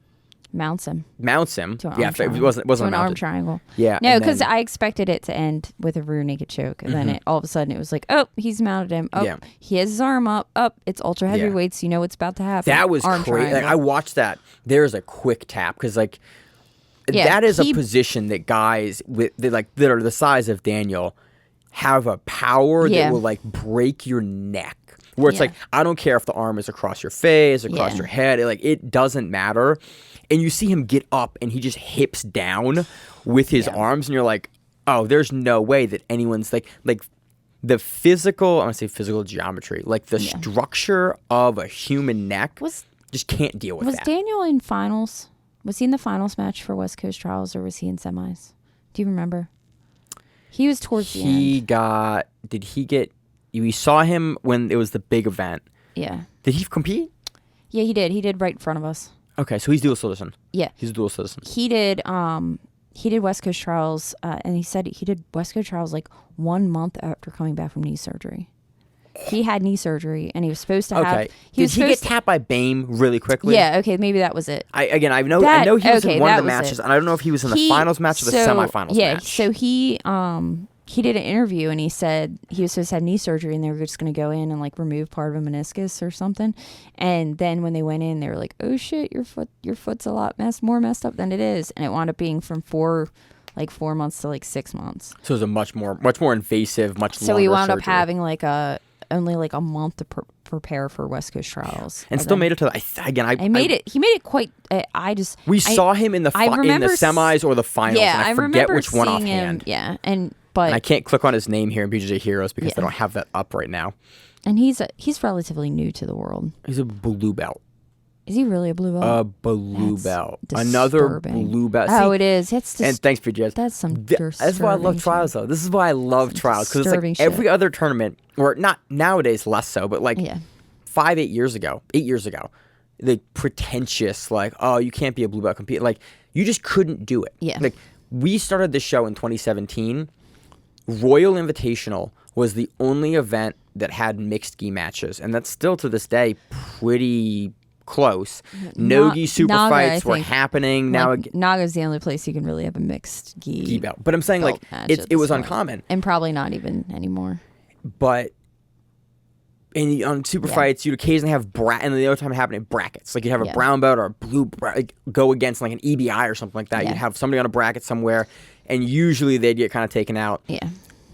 mounts him. To an arm triangle. It wasn't an arm triangle. Yeah. No, because I expected it to end with a rear naked choke, and then all of a sudden it was like, oh, he's mounted him. Oh, he has his arm up. It's ultra heavyweights. You know what's about to happen. That was crazy. I watched that. There's a quick tap because that is a position that guys that are the size of Daniel have a power that will break your neck. Where it's I don't care if the arm is across your face, across your head. It doesn't matter. And you see him get up and he just hips down with his arms, and you're like, oh, there's no way that anyone's the physical, I want to say physical geometry, the structure of a human neck just can't deal with that. Was Daniel in finals? Was he in the finals match for West Coast Trials, or was he in semis? Do you remember? He was towards the end. We saw him when it was the big event. Yeah. Did he compete? Yeah, he did. He did right in front of us. Okay, so he's dual citizen. Yeah. He's a dual citizen. He did he did West Coast Trials, and he said he did West Coast Trials like 1 month after coming back from knee surgery. He had knee surgery, and he was supposed to have. Okay. Did he get tapped by Boehm really quickly? Yeah. Okay. Maybe that was it. I know he was in one of the matches, and I don't know if he was in the finals match or the semifinals match. Yeah. So he did an interview, and he said he was supposed to have knee surgery, and they were just going to go in and like remove part of a meniscus or something. And then when they went in, they were like, "Oh shit, your foot's a lot more messed up than it is," and it wound up being from 4 months to like 6 months. So it was a much more invasive, much longer. So he wound surgery. up having only like a month to prepare for West Coast Trials, and still made it to. He made it quite. We saw him in the semis or the finals. Yeah, and I forget which one offhand. Yeah, But I can't click on his name here in BJJ Heroes because they don't have that up right now. And he's relatively new to the world. He's a blue belt. Is he really a blue belt? A blue belt. Disturbing. Another blue belt. Oh, it is. And thanks, BJJ. That's some That's why I love trials, though. This is why I love trials. Because it's like every other tournament, or not nowadays less so, but like 8 years ago, the pretentious, like, oh, you can't be a blue belt compete. Like, you just couldn't do it. Yeah. Like, we started this show in 2017. Royal Invitational was the only event that had mixed gi matches, and that's still to this day pretty close. No-gi super fights were happening now. Naga's the only place you can really have a mixed gi belt. But I'm saying like it was uncommon, and probably not even anymore. But on super fights, you'd occasionally have and the other time it happened in brackets. Like you'd have a brown belt or a blue go against like an EBI or something like that. Yeah. You'd have somebody on a bracket somewhere, and usually they'd get kind of taken out. Yeah.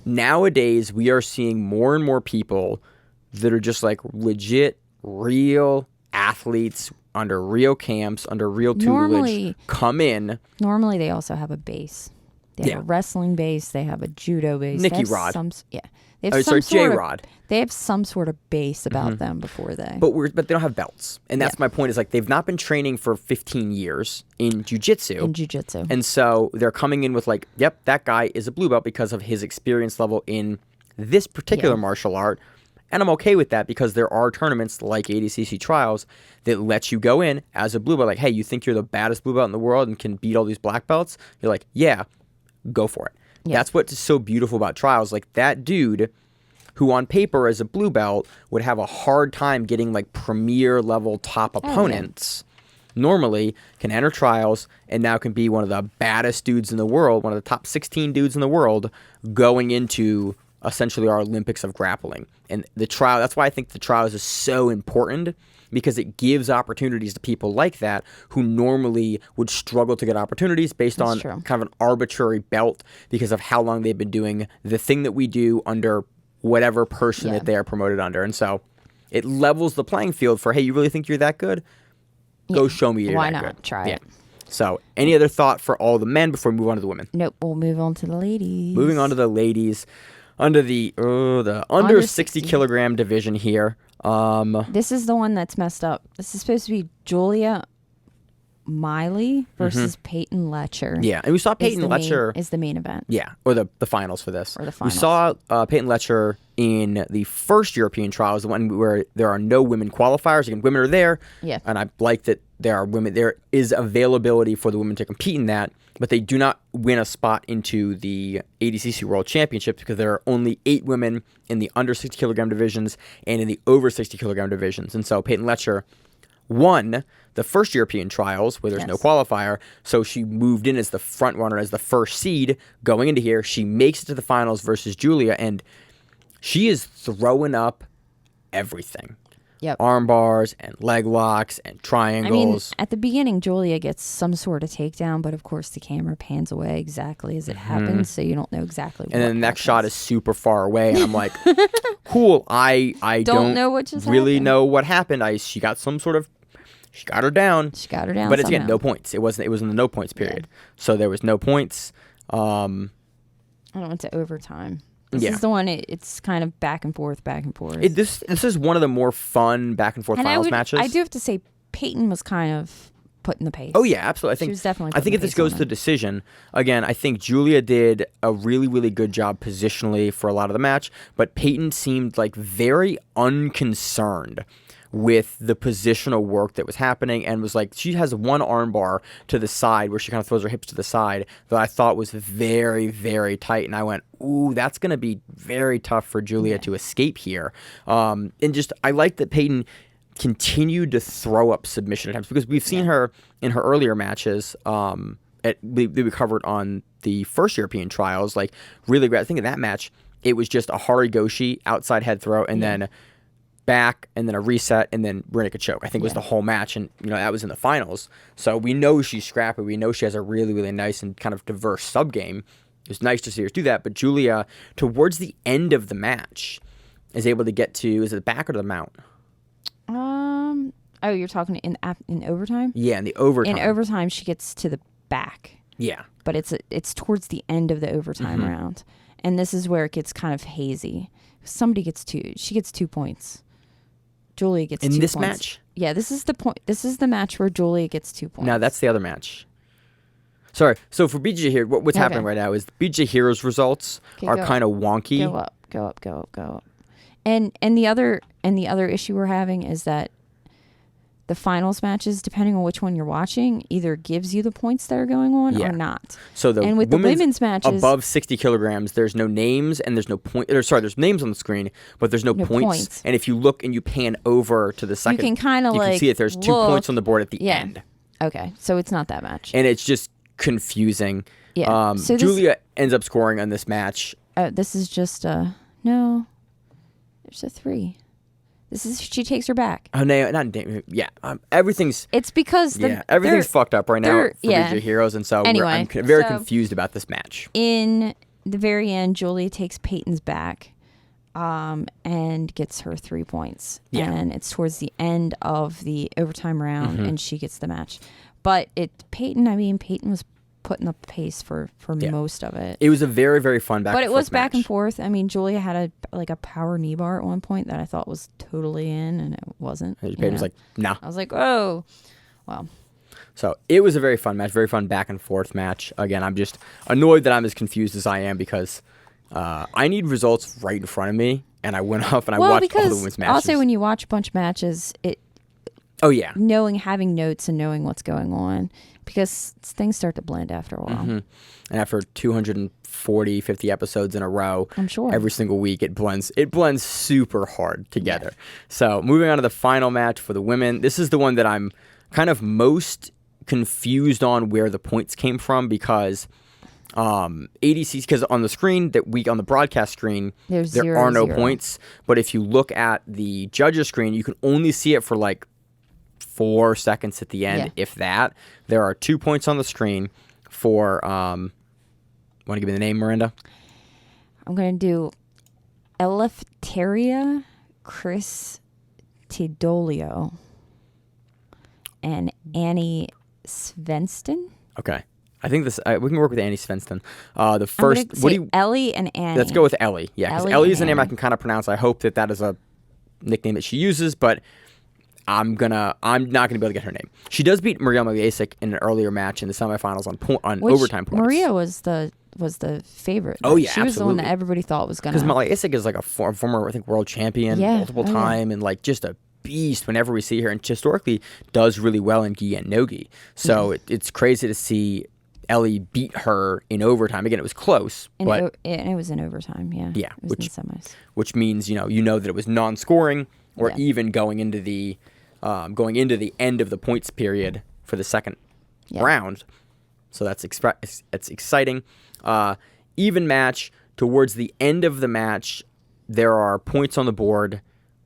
Nowadays, we are seeing more and more people that are just like legit, real athletes under real camps, under real tutelage, come in. Normally, they also have a base. They have a wrestling base. They have a judo base. Nikki Rod. They have J-Rod. They have some sort of base about them before they. But they don't have belts, and that's my point. Is like they've not been training for 15 years in jiu-jitsu. And so they're coming in with like, yep, that guy is a blue belt because of his experience level in this particular martial art. And I'm okay with that because there are tournaments like ADCC Trials that let you go in as a blue belt. Like, hey, you think you're the baddest blue belt in the world and can beat all these black belts? You're like, yeah, go for it. Yeah. That's what's so beautiful about Trials. Like that dude who on paper as a blue belt would have a hard time getting like premier level top opponents normally can enter Trials and now can be one of the baddest dudes in the world, one of the top 16 dudes in the world going into essentially our Olympics of grappling. And the trial, that's why I think the Trials is so important, because it gives opportunities to people like that who normally would struggle to get opportunities based on kind of an arbitrary belt because of how long they've been doing the thing that we do under whatever person that they are promoted under. And so it levels the playing field for, hey, you really think you're that good? Go show me you're Why that not? good. Try it. So any other thought for all the men before we move on to the women? Nope. We'll move on to the ladies. Moving on to the ladies. Under the under 60 kilogram division here. This is the one that's messed up. This is supposed to be Julia Maele versus Peyton Letcher. Yeah, and we saw Peyton Letcher is the main event. Yeah, or the finals for this. Or the finals. We saw Peyton Letcher in the first European trials, the one where there are no women qualifiers. Again, women are there. Yeah. And I like that there are women. There is availability for the women to compete in that, but they do not win a spot into the ADCC World Championships because there are only 8 women in the under 60 kilogram divisions and in the over 60 kilogram divisions. And so Peyton Letcher won the first European trials where there's no qualifier. So she moved in as the front runner, as the first seed going into here. She makes it to the finals versus Julia, and she is throwing up everything. Yep. Arm bars and leg locks and triangles. I mean, at the beginning, Julia gets some sort of takedown, but of course the camera pans away exactly as it happens, so you don't know exactly what and then the next shot is super far away, and I'm like, cool, I don't know what just really happened. know what happened. She got her down. She got her down But it's somehow. again, no points. It was in the no points period. So there was no points. I went to overtime. This is the one, it's kind of back and forth. This is one of the more fun back and forth finals matches. I do have to say, Peyton was kind of putting the pace. Oh, yeah, absolutely. She was definitely I think putting if this the pace goes on to him. decision, again, I think Julia did a really, really good job positionally for a lot of the match, but Peyton seemed like very unconcerned with the positional work that was happening, and was like, she has one arm bar to the side where she kind of throws her hips to the side that I thought was very, very tight. And I went, ooh, that's going to be very tough for Julia to escape here. And just, I like that Peyton continued to throw up submission attempts, because we've seen her in her earlier matches we covered on the first European trials, like really great. I think in that match, it was just a Harigoshi outside head throw and then back and then a reset and then rear naked choke. I think was the whole match, and that was in the finals. So we know she's scrappy. We know she has a really, really nice and kind of diverse sub game. It was nice to see her do that. But Julia, towards the end of the match, is able to get to, is it the back or the mount? Oh, you're talking in overtime? Yeah, in the overtime. In overtime, she gets to the back. Yeah. But it's towards the end of the overtime round. And this is where it gets kind of hazy. Somebody gets she gets 2 points. Julia gets 2 points. In this match? Yeah, this is the point. This is the match where Julia gets 2 points. No, that's the other match. Sorry. So for BJ here, what's happening right now is BJ Hero's results are kind of wonky. Go up. And the other issue we're having is that the finals matches, depending on which one you're watching, either gives you the points that are going on or not. So with the women's matches above 60 kilograms, there's no names and there's no point. There's names on the screen, but there's no points. And if you look and you pan over to the second, you can kind of can see that there's 2 points on the board at the end. Okay, so it's not that match, and it's just confusing. Yeah. So Julia ends up scoring on this match. This is just no. There's a 3. She takes her back. Oh no, everything's. It's because everything's fucked up right now for BJ Heroes, and so anyway, I'm very confused about this match. In the very end, Julia takes Peyton's back, and gets her 3 points. Yeah. And it's towards the end of the overtime round, and she gets the match. But Peyton was putting up the pace for most of it. It was a very, very fun back and forth. But it was back and forth. I mean, Julia had a power knee bar at one point that I thought was totally in, and it wasn't. Peyton was like, nah. I was like, oh, well. So it was a very fun match, very fun back and forth match. Again, I'm just annoyed that I'm as confused as I am, because I need results right in front of me, and I went off and I watched all the women's matches. Also, when you watch a bunch of matches, having notes and knowing what's going on, because things start to blend after a while. And after 240, 50 episodes in a row, I'm sure every single week it blends super hard together. Yeah. So moving on to the final match for the women, this is the one that I'm kind of most confused on where the points came from, because ADCC, because on the screen on the broadcast screen, there are no points, but if you look at the judges screen, you can only see it for like 4 seconds at the end, if that. There are 2 points on the screen for, want to give me the name, Miranda? I'm going to do Eleftheria Christidolio and Annie Svensson. Okay. I think this we can work with Annie Svensson. The first, Ellie and Annie. Let's go with Ellie. Yeah, because Ellie is a name I can kind of pronounce. I hope that is a nickname that she uses, but I'm not gonna be able to get her name. She does beat Maria Malyasik in an earlier match in the semifinals on overtime points. Maria was the favorite. Oh yeah, she was the one that everybody thought was gonna. Because Malyasik is like a former, I think, world champion multiple time, and like just a beast whenever we see her, and historically does really well in gi and no gi. So it's crazy to see Ellie beat her in overtime. Again, it was close, but it was in overtime. Yeah, it was in the semis. Which means that it was non-scoring, or even going into the end of the points period for the second round. So that's exciting. Even match. Towards the end of the match, there are points on the board.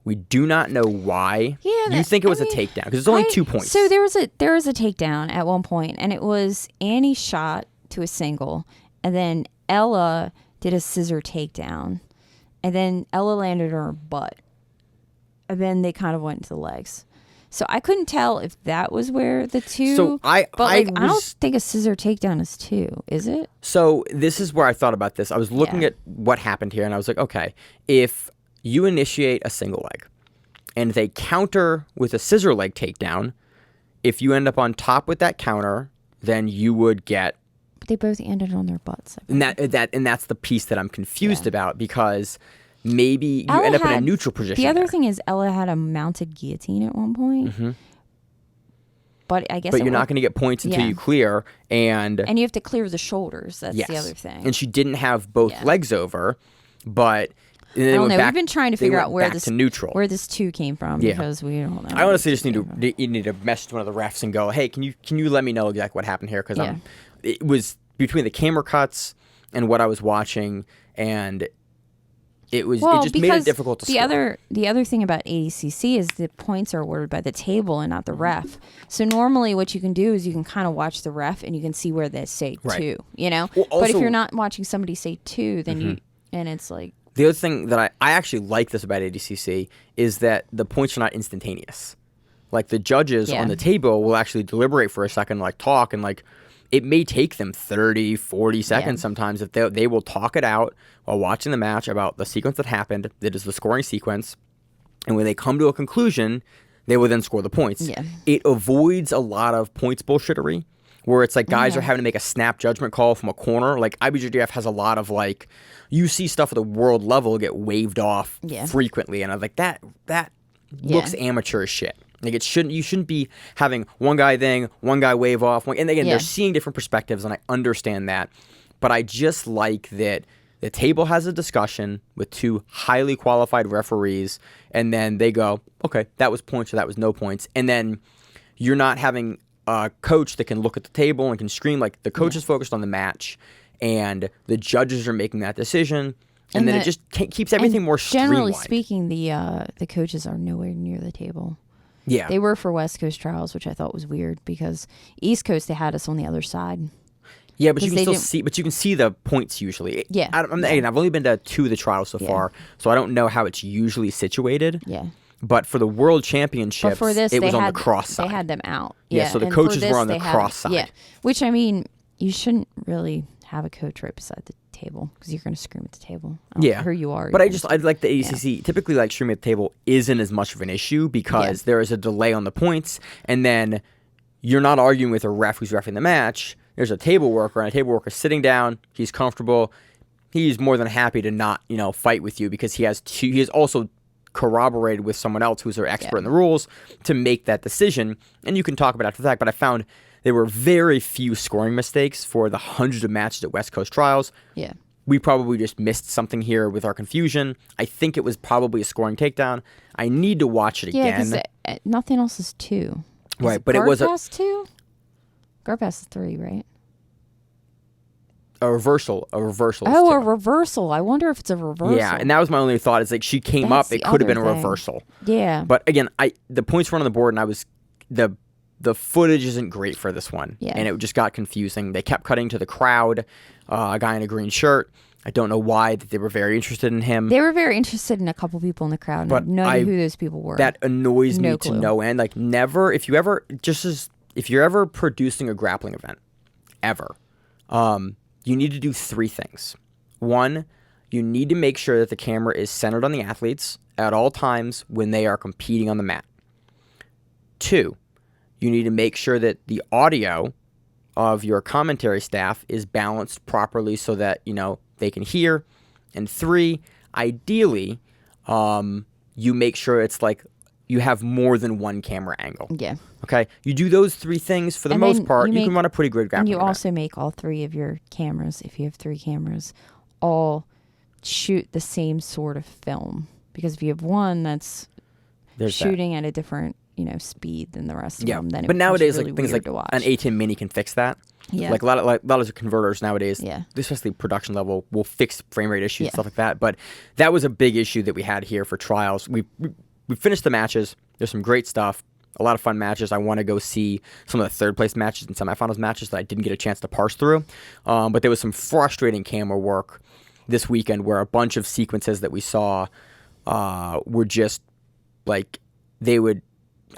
We do not know why. Yeah, you think it was a takedown because it's only 2 points. So there was a takedown at one point, and it was Annie shot to a single, and then Ella did a scissor takedown, and then Ella landed on her butt, and then they kind of went to the legs. So I couldn't tell if that was where the two. So I don't think a scissor takedown is 2, is it? So this is where I thought about this. I was looking at what happened here, and I was like, okay, if you initiate a single leg, and they counter with a scissor leg takedown, if you end up on top with that counter, then you would get. But they both ended on their butts. And that's the piece that I'm confused about, because maybe you Ella end up in a had- neutral position. The other there. thing is Ella had a mounted guillotine at one point. But I guess But you're not going to get points until Yeah. you clear, and And you have to clear the shoulders. That's yes. the other thing. And she didn't have both Yeah. legs over, but then they I don't went know. back, We've been trying to they figure went out where back this to neutral. where this 2 came from Yeah. because we don't know. I honestly just need to message one of the refs and go, hey, can you let me know exactly what happened here? Because Yeah. it was between the camera cuts and what I was watching, and it just made it difficult to score. The other thing about ADCC is the points are awarded by the table and not the ref. So normally what you can do is you can kind of watch the ref and you can see where they say Right. 2, you know? Well, but if also- you're not watching somebody say 2, then you and it's like The other thing that I actually like this about ADCC is that the points are not instantaneous. Like the judges Yeah. on the table will actually deliberate for a second, like talk, and like it may take them 30, 40 seconds sometimes if they will talk it out while watching the match about the sequence that happened, that is the scoring sequence. And when they come to a conclusion, they will then score the points. Yeah. It avoids a lot of points bullshittery where it's like guys are having to make a snap judgment call from a corner. Like IBJJF has a lot of like, you see stuff at the world level get waved off frequently. And I'm like, that looks amateur as shit. Like you shouldn't be having one guy thing, one guy wave off. And again, they're seeing different perspectives, and I understand that. But I just like that the table has a discussion with 2 highly qualified referees, and then they go, okay, that was points or that was no points. And then you're not having a coach that can look at the table and can scream. Like the coach is focused on the match, and the judges are making that decision. And then it just keeps everything more streamlined. Generally speaking, the coaches are nowhere near the table. Yeah. They were for West Coast Trials, which I thought was weird because East Coast they had us on the other side. Yeah, but you can 'Cause still they see. But you can see the points usually. Yeah. Again, I've only been to 2 of the trials so far, so I don't know how it's usually situated. Yeah. But for the World Championships, But for this, it they was on had, the cross side. They had them out. Yeah, so the and for coaches were this, on the they had- cross side. Yeah, which I mean, you shouldn't really have a coach right beside the table because you're going to scream at the table. I don't care who you are. But I like the ADCC. Typically, like streaming at the table isn't as much of an issue because there is a delay on the points, and then you're not arguing with a ref who's reffing the match. There's a table worker, and a table worker sitting down. He's comfortable. He's more than happy to not, fight with you because he has also corroborated with someone else who's an expert in the rules to make that decision. And you can talk about it after the fact. But I found there were very few scoring mistakes for the hundreds of matches at West Coast Trials. Yeah. We probably just missed something here with our confusion. I think it was probably a sking takedown. I need to watch it Yeah, again. because nothing else is 2. Right, but it was a Garpass 2. Garpass is 3, right? a reversal. A reversal. is Oh, two. a reversal. I wonder if it's a reversal. Yeah, and that was my only thought. Is like she came That's up, it the could have been a other thing. reversal. Yeah. But again, the points were on the board, and I was the footage isn't great for this one, Yeah. and it just got confusing. They kept cutting to the crowd, a guy in a green shirt. I don't know why that they were very interested in him. They were very interested in a couple people in the crowd. And But I have no idea who those people were. That annoys me No to clue. no end. Like never, if you're ever producing a grappling event, ever, you need to do 3 things. 1, you need to make sure that the camera is centered on the athletes at all times when they are competing on the mat. 2, you need to make sure that the audio of your commentary staff is balanced properly so that, they can hear. And 3, ideally, you make sure it's like you have more than one camera angle. yeah. Okay? You do those 3 things for the And most then part, you you can run a pretty good And grappling you event. also make all 3 of your cameras, if you have 3 cameras, all shoot the same sort of film. Because if you have one that's There's that. shooting at a different, speed than the rest of Yeah, them, then it but becomes nowadays, really like things weird like to watch. an A10 Mini can fix that. Yeah. Like a lot of converters nowadays, Yeah. especially production level, will fix frame rate issues Yeah. and stuff like that. But that was a big issue that we had here for trials. We finished the matches. There's some great stuff. A lot of fun matches. I want to go see some of the third place matches and semifinals matches that I didn't get a chance to parse through. But there was some frustrating camera work this weekend where a bunch of sequences that we saw were just like they would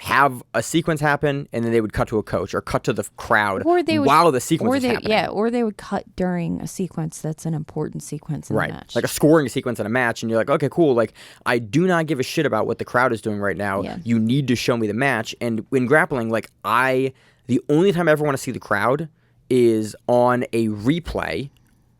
have a sequence happen and then they would cut to a coach or cut to the crowd while the sequence was happening. Yeah, or they would cut during a sequence that's an important sequence in the match. Like a scoring sequence in a match, and you're like, okay, cool. Like, I do not give a shit about what the crowd is doing right now. Yeah. You need to show me the match. And in grappling, like, the only time I ever want to see the crowd is on a replay,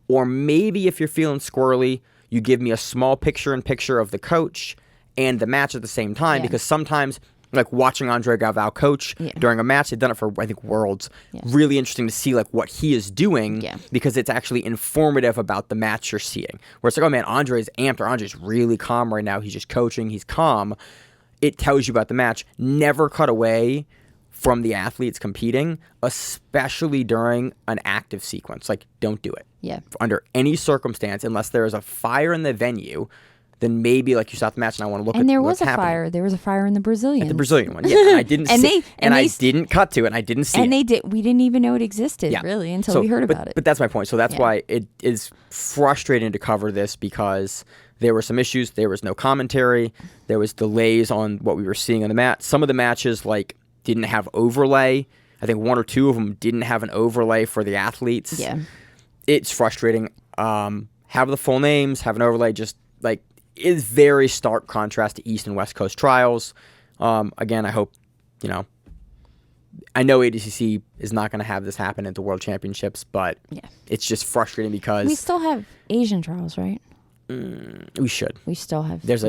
or maybe if you're feeling squirrely, you give me a small picture-in-picture of the coach and the match at the same time, because sometimes, like watching Andre Galvao coach during a match, they've done it for, I think, Worlds. Really interesting to see like what he is doing because it's actually informative about the match you're seeing. Where it's like, oh man, Andre's amped, or Andre's really calm right now. He's just coaching. He's calm. It tells you about the match. Never cut away from the athletes competing, especially during an active sequence. Like, don't do it. Yeah. Under any circumstance, unless there is a fire in the venue, then maybe like you stop the match and I want to look at what's happening. Fire. There was a fire in the Brazilian. At the Brazilian one, yeah. And I didn't see, I didn't cut to it, and I didn't see and it. We didn't even know it existed, really, until we heard about it. But that's my point. So that's why it is frustrating to cover this, because there were some issues. There was no commentary. There was delays on what we were seeing on the mat. Some of the matches like didn't have overlay. I think one or two of them didn't have an overlay for the athletes. Yeah. It's frustrating. Have the full names, have an overlay, just like is very stark contrast to East and West Coast trials. Again, I hope, I know ADCC is not going to have this happen at the World Championships, but it's just frustrating because we still have Asian trials, right? We should. We still have. There's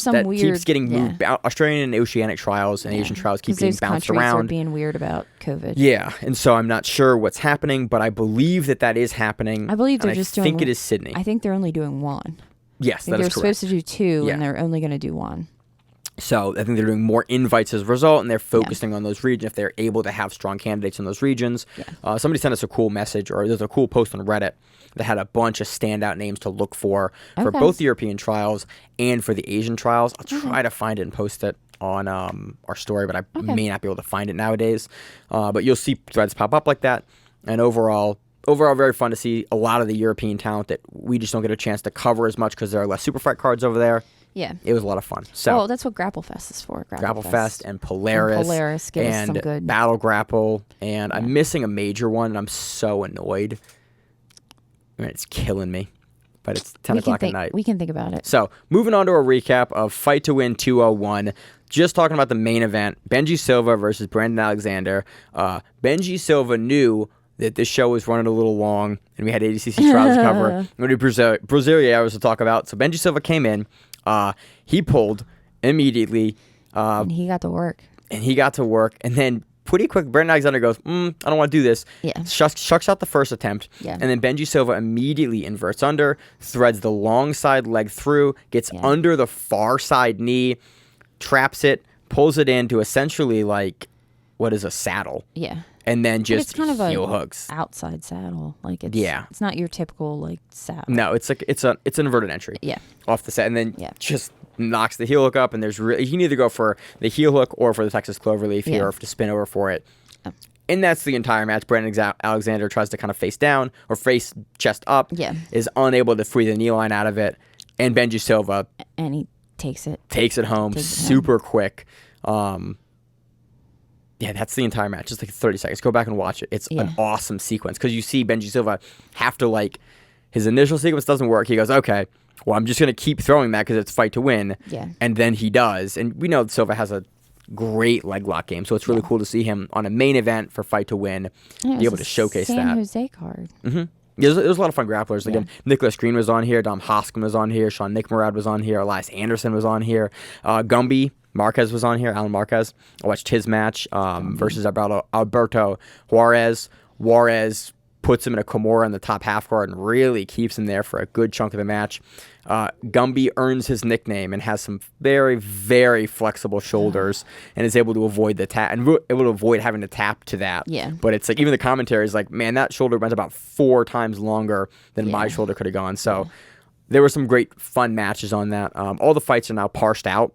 some that weird, keeps getting moved. Australian and Oceanic trials and Asian trials keep getting bounced around. Countries are being weird about COVID. Yeah, and so I'm not sure what's happening, but I believe that is happening. I believe they're just doing. I think it is Sydney. I think they're only doing one. Yes, that is correct. They're supposed to do two, and they're only going to do one. So I think they're doing more invites as a result, and they're focusing on those regions if they're able to have strong candidates in those regions. Yeah. Somebody sent us a cool message, or there's a cool post on Reddit that had a bunch of standout names to look for both the European trials and for the Asian trials. I'll try to find it and post it on our story, but I may not be able to find it nowadays. But you'll see threads pop up like that. And overall, very fun to see a lot of the European talent that we just don't get a chance to cover as much because there are less super fight cards over there. Yeah. It was a lot of fun. So that's what Grapple Fest is for. Grapple Fest and Polaris give us some good. Battle Grapple. And I'm missing a major one, and I'm so annoyed. I mean, it's killing me. But it's 10 o'clock at night. We can think about it. So, moving on to a recap of Fight to Win 201. Just talking about the main event. Benji Silva versus Brandon Alexander. Benji Silva knew that this show was running a little long, and we had ADCC Trials to cover. We had Brazilians to talk about. So Benji Silva came in. He pulled immediately. And he got to work. And then pretty quick, Brandon Alexander goes, I don't want to do this. Yeah. Shucks out the first attempt. Yeah. And then Benji Silva immediately inverts under, threads the long side leg through, gets under the far side knee, traps it, pulls it into essentially like what is a saddle. Yeah. And then just it's kind of heel hooks. Outside saddle. Like it's not your typical like saddle. No, it's like it's an inverted entry. Yeah. Off the set, and then just knocks the heel hook up, and you can either go for the heel hook or for the Texas Cloverleaf here, or to spin over for it. Oh. And that's the entire match. Brandon Alexander tries to kind of face down or face chest up. Yeah. Is unable to free the knee line out of it, and Benji Silva and he takes it home super quick. Yeah, that's the entire match. Just like 30 seconds. Go back and watch it. It's an awesome sequence because you see Benji Silva have to like his initial sequence doesn't work. He goes, okay, well, I'm just going to keep throwing that because it's fight to win. Yeah. And then he does. And we know that Silva has a great leg lock game. So it's really cool to see him on a main event for fight to win, be able to showcase San that. Jose card. Mm-hmm. Yeah, there was a lot of fun grapplers. Again, Nicholas Green was on here. Dom Hoskin was on here. Sean Nickmerad was on here. Elias Anderson was on here. Gumby Marquez was on here. Alan Marquez. I watched his match versus Alberto Juarez. Juarez puts him in a Kimura in the top half guard and really keeps him there for a good chunk of the match. Gumby earns his nickname and has some very, very flexible shoulders and is able to avoid the tap and able to avoid having to tap to that. Yeah. But it's like even the commentary is like, man, that shoulder went about 4 times longer than my shoulder could have gone. So there were some great fun matches on that. All the fights are now parsed out.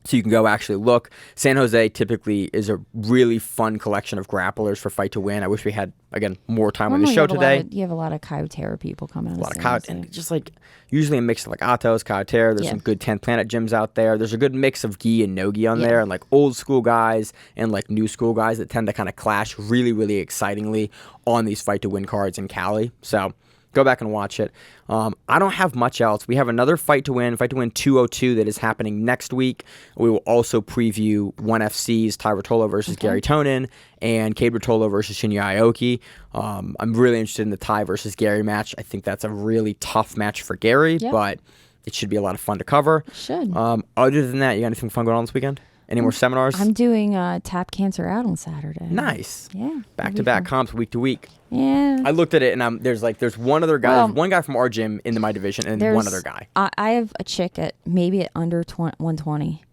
So you can go actually look. San Jose typically is a really fun collection of grapplers for Fight to Win. I wish we had, again, more time on the show today. You have a lot of Kyotera people coming out. A lot of Kyotera. And just like, usually a mix of like Atos, Kyotera. There's some good 10th Planet gyms out there. There's a good mix of gi and no gi on there. And like old school guys and like new school guys that tend to kind of clash really, really excitingly on these Fight to Win cards in Cali. So Go back and watch it. I don't have much else. We have another Fight to Win 202 that is happening next week. We will also preview 1FC's Ty Rotolo versus Gary Tonin and Cade Rotolo versus Shinya Aoki. I'm really interested in the Ty versus Gary match. I think that's a really tough match for Gary, but it should be a lot of fun to cover. It should. Other than that, you got anything fun going on this weekend? Any more seminars? I'm doing Tap Cancer Out on Saturday. Nice. Yeah. Back-to-back comps week to week. Yeah. I looked at it, and there's one other guy. There's one guy from our gym in my division, and one other guy. I have a chick at maybe at under 120.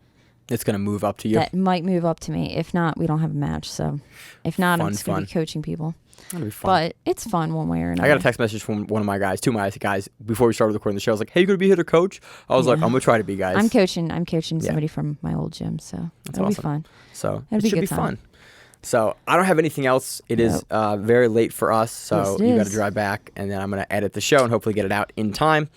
It's going to move up to you. That might move up to me. If not, we don't have a match. So if not, I'm just going to be coaching people. That'll be fun. But it's fun one way or another. I got a text message from one of my guys, two of my guys, before we started recording the show. I was like, "Hey, you gonna be here to coach?" I was like, "I'm gonna try to be, guys." I'm coaching somebody from my old gym, so it'll be fun. So It'll it should be fun. So I don't have anything else. It is very late for us, so you got to drive back, and then I'm gonna edit the show and hopefully get it out in time.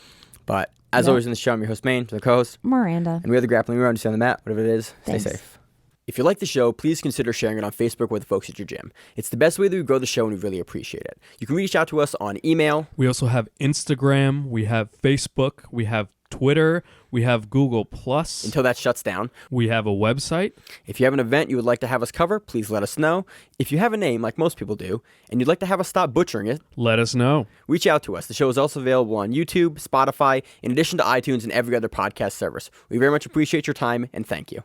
But as always in the show, I'm your host Maine, the co-host Miranda, and we are the Grappling. We're on the mat, whatever it is. Thanks. Stay safe. If you like the show, please consider sharing it on Facebook with the folks at your gym. It's the best way that we grow the show, and we really appreciate it. You can reach out to us on email. We also have Instagram. We have Facebook. We have Twitter. We have Google+. Until that shuts down. We have a website. If you have an event you would like to have us cover, please let us know. If you have a name, like most people do, and you'd like to have us stop butchering it, let us know. Reach out to us. The show is also available on YouTube, Spotify, in addition to iTunes and every other podcast service. We very much appreciate your time, and thank you.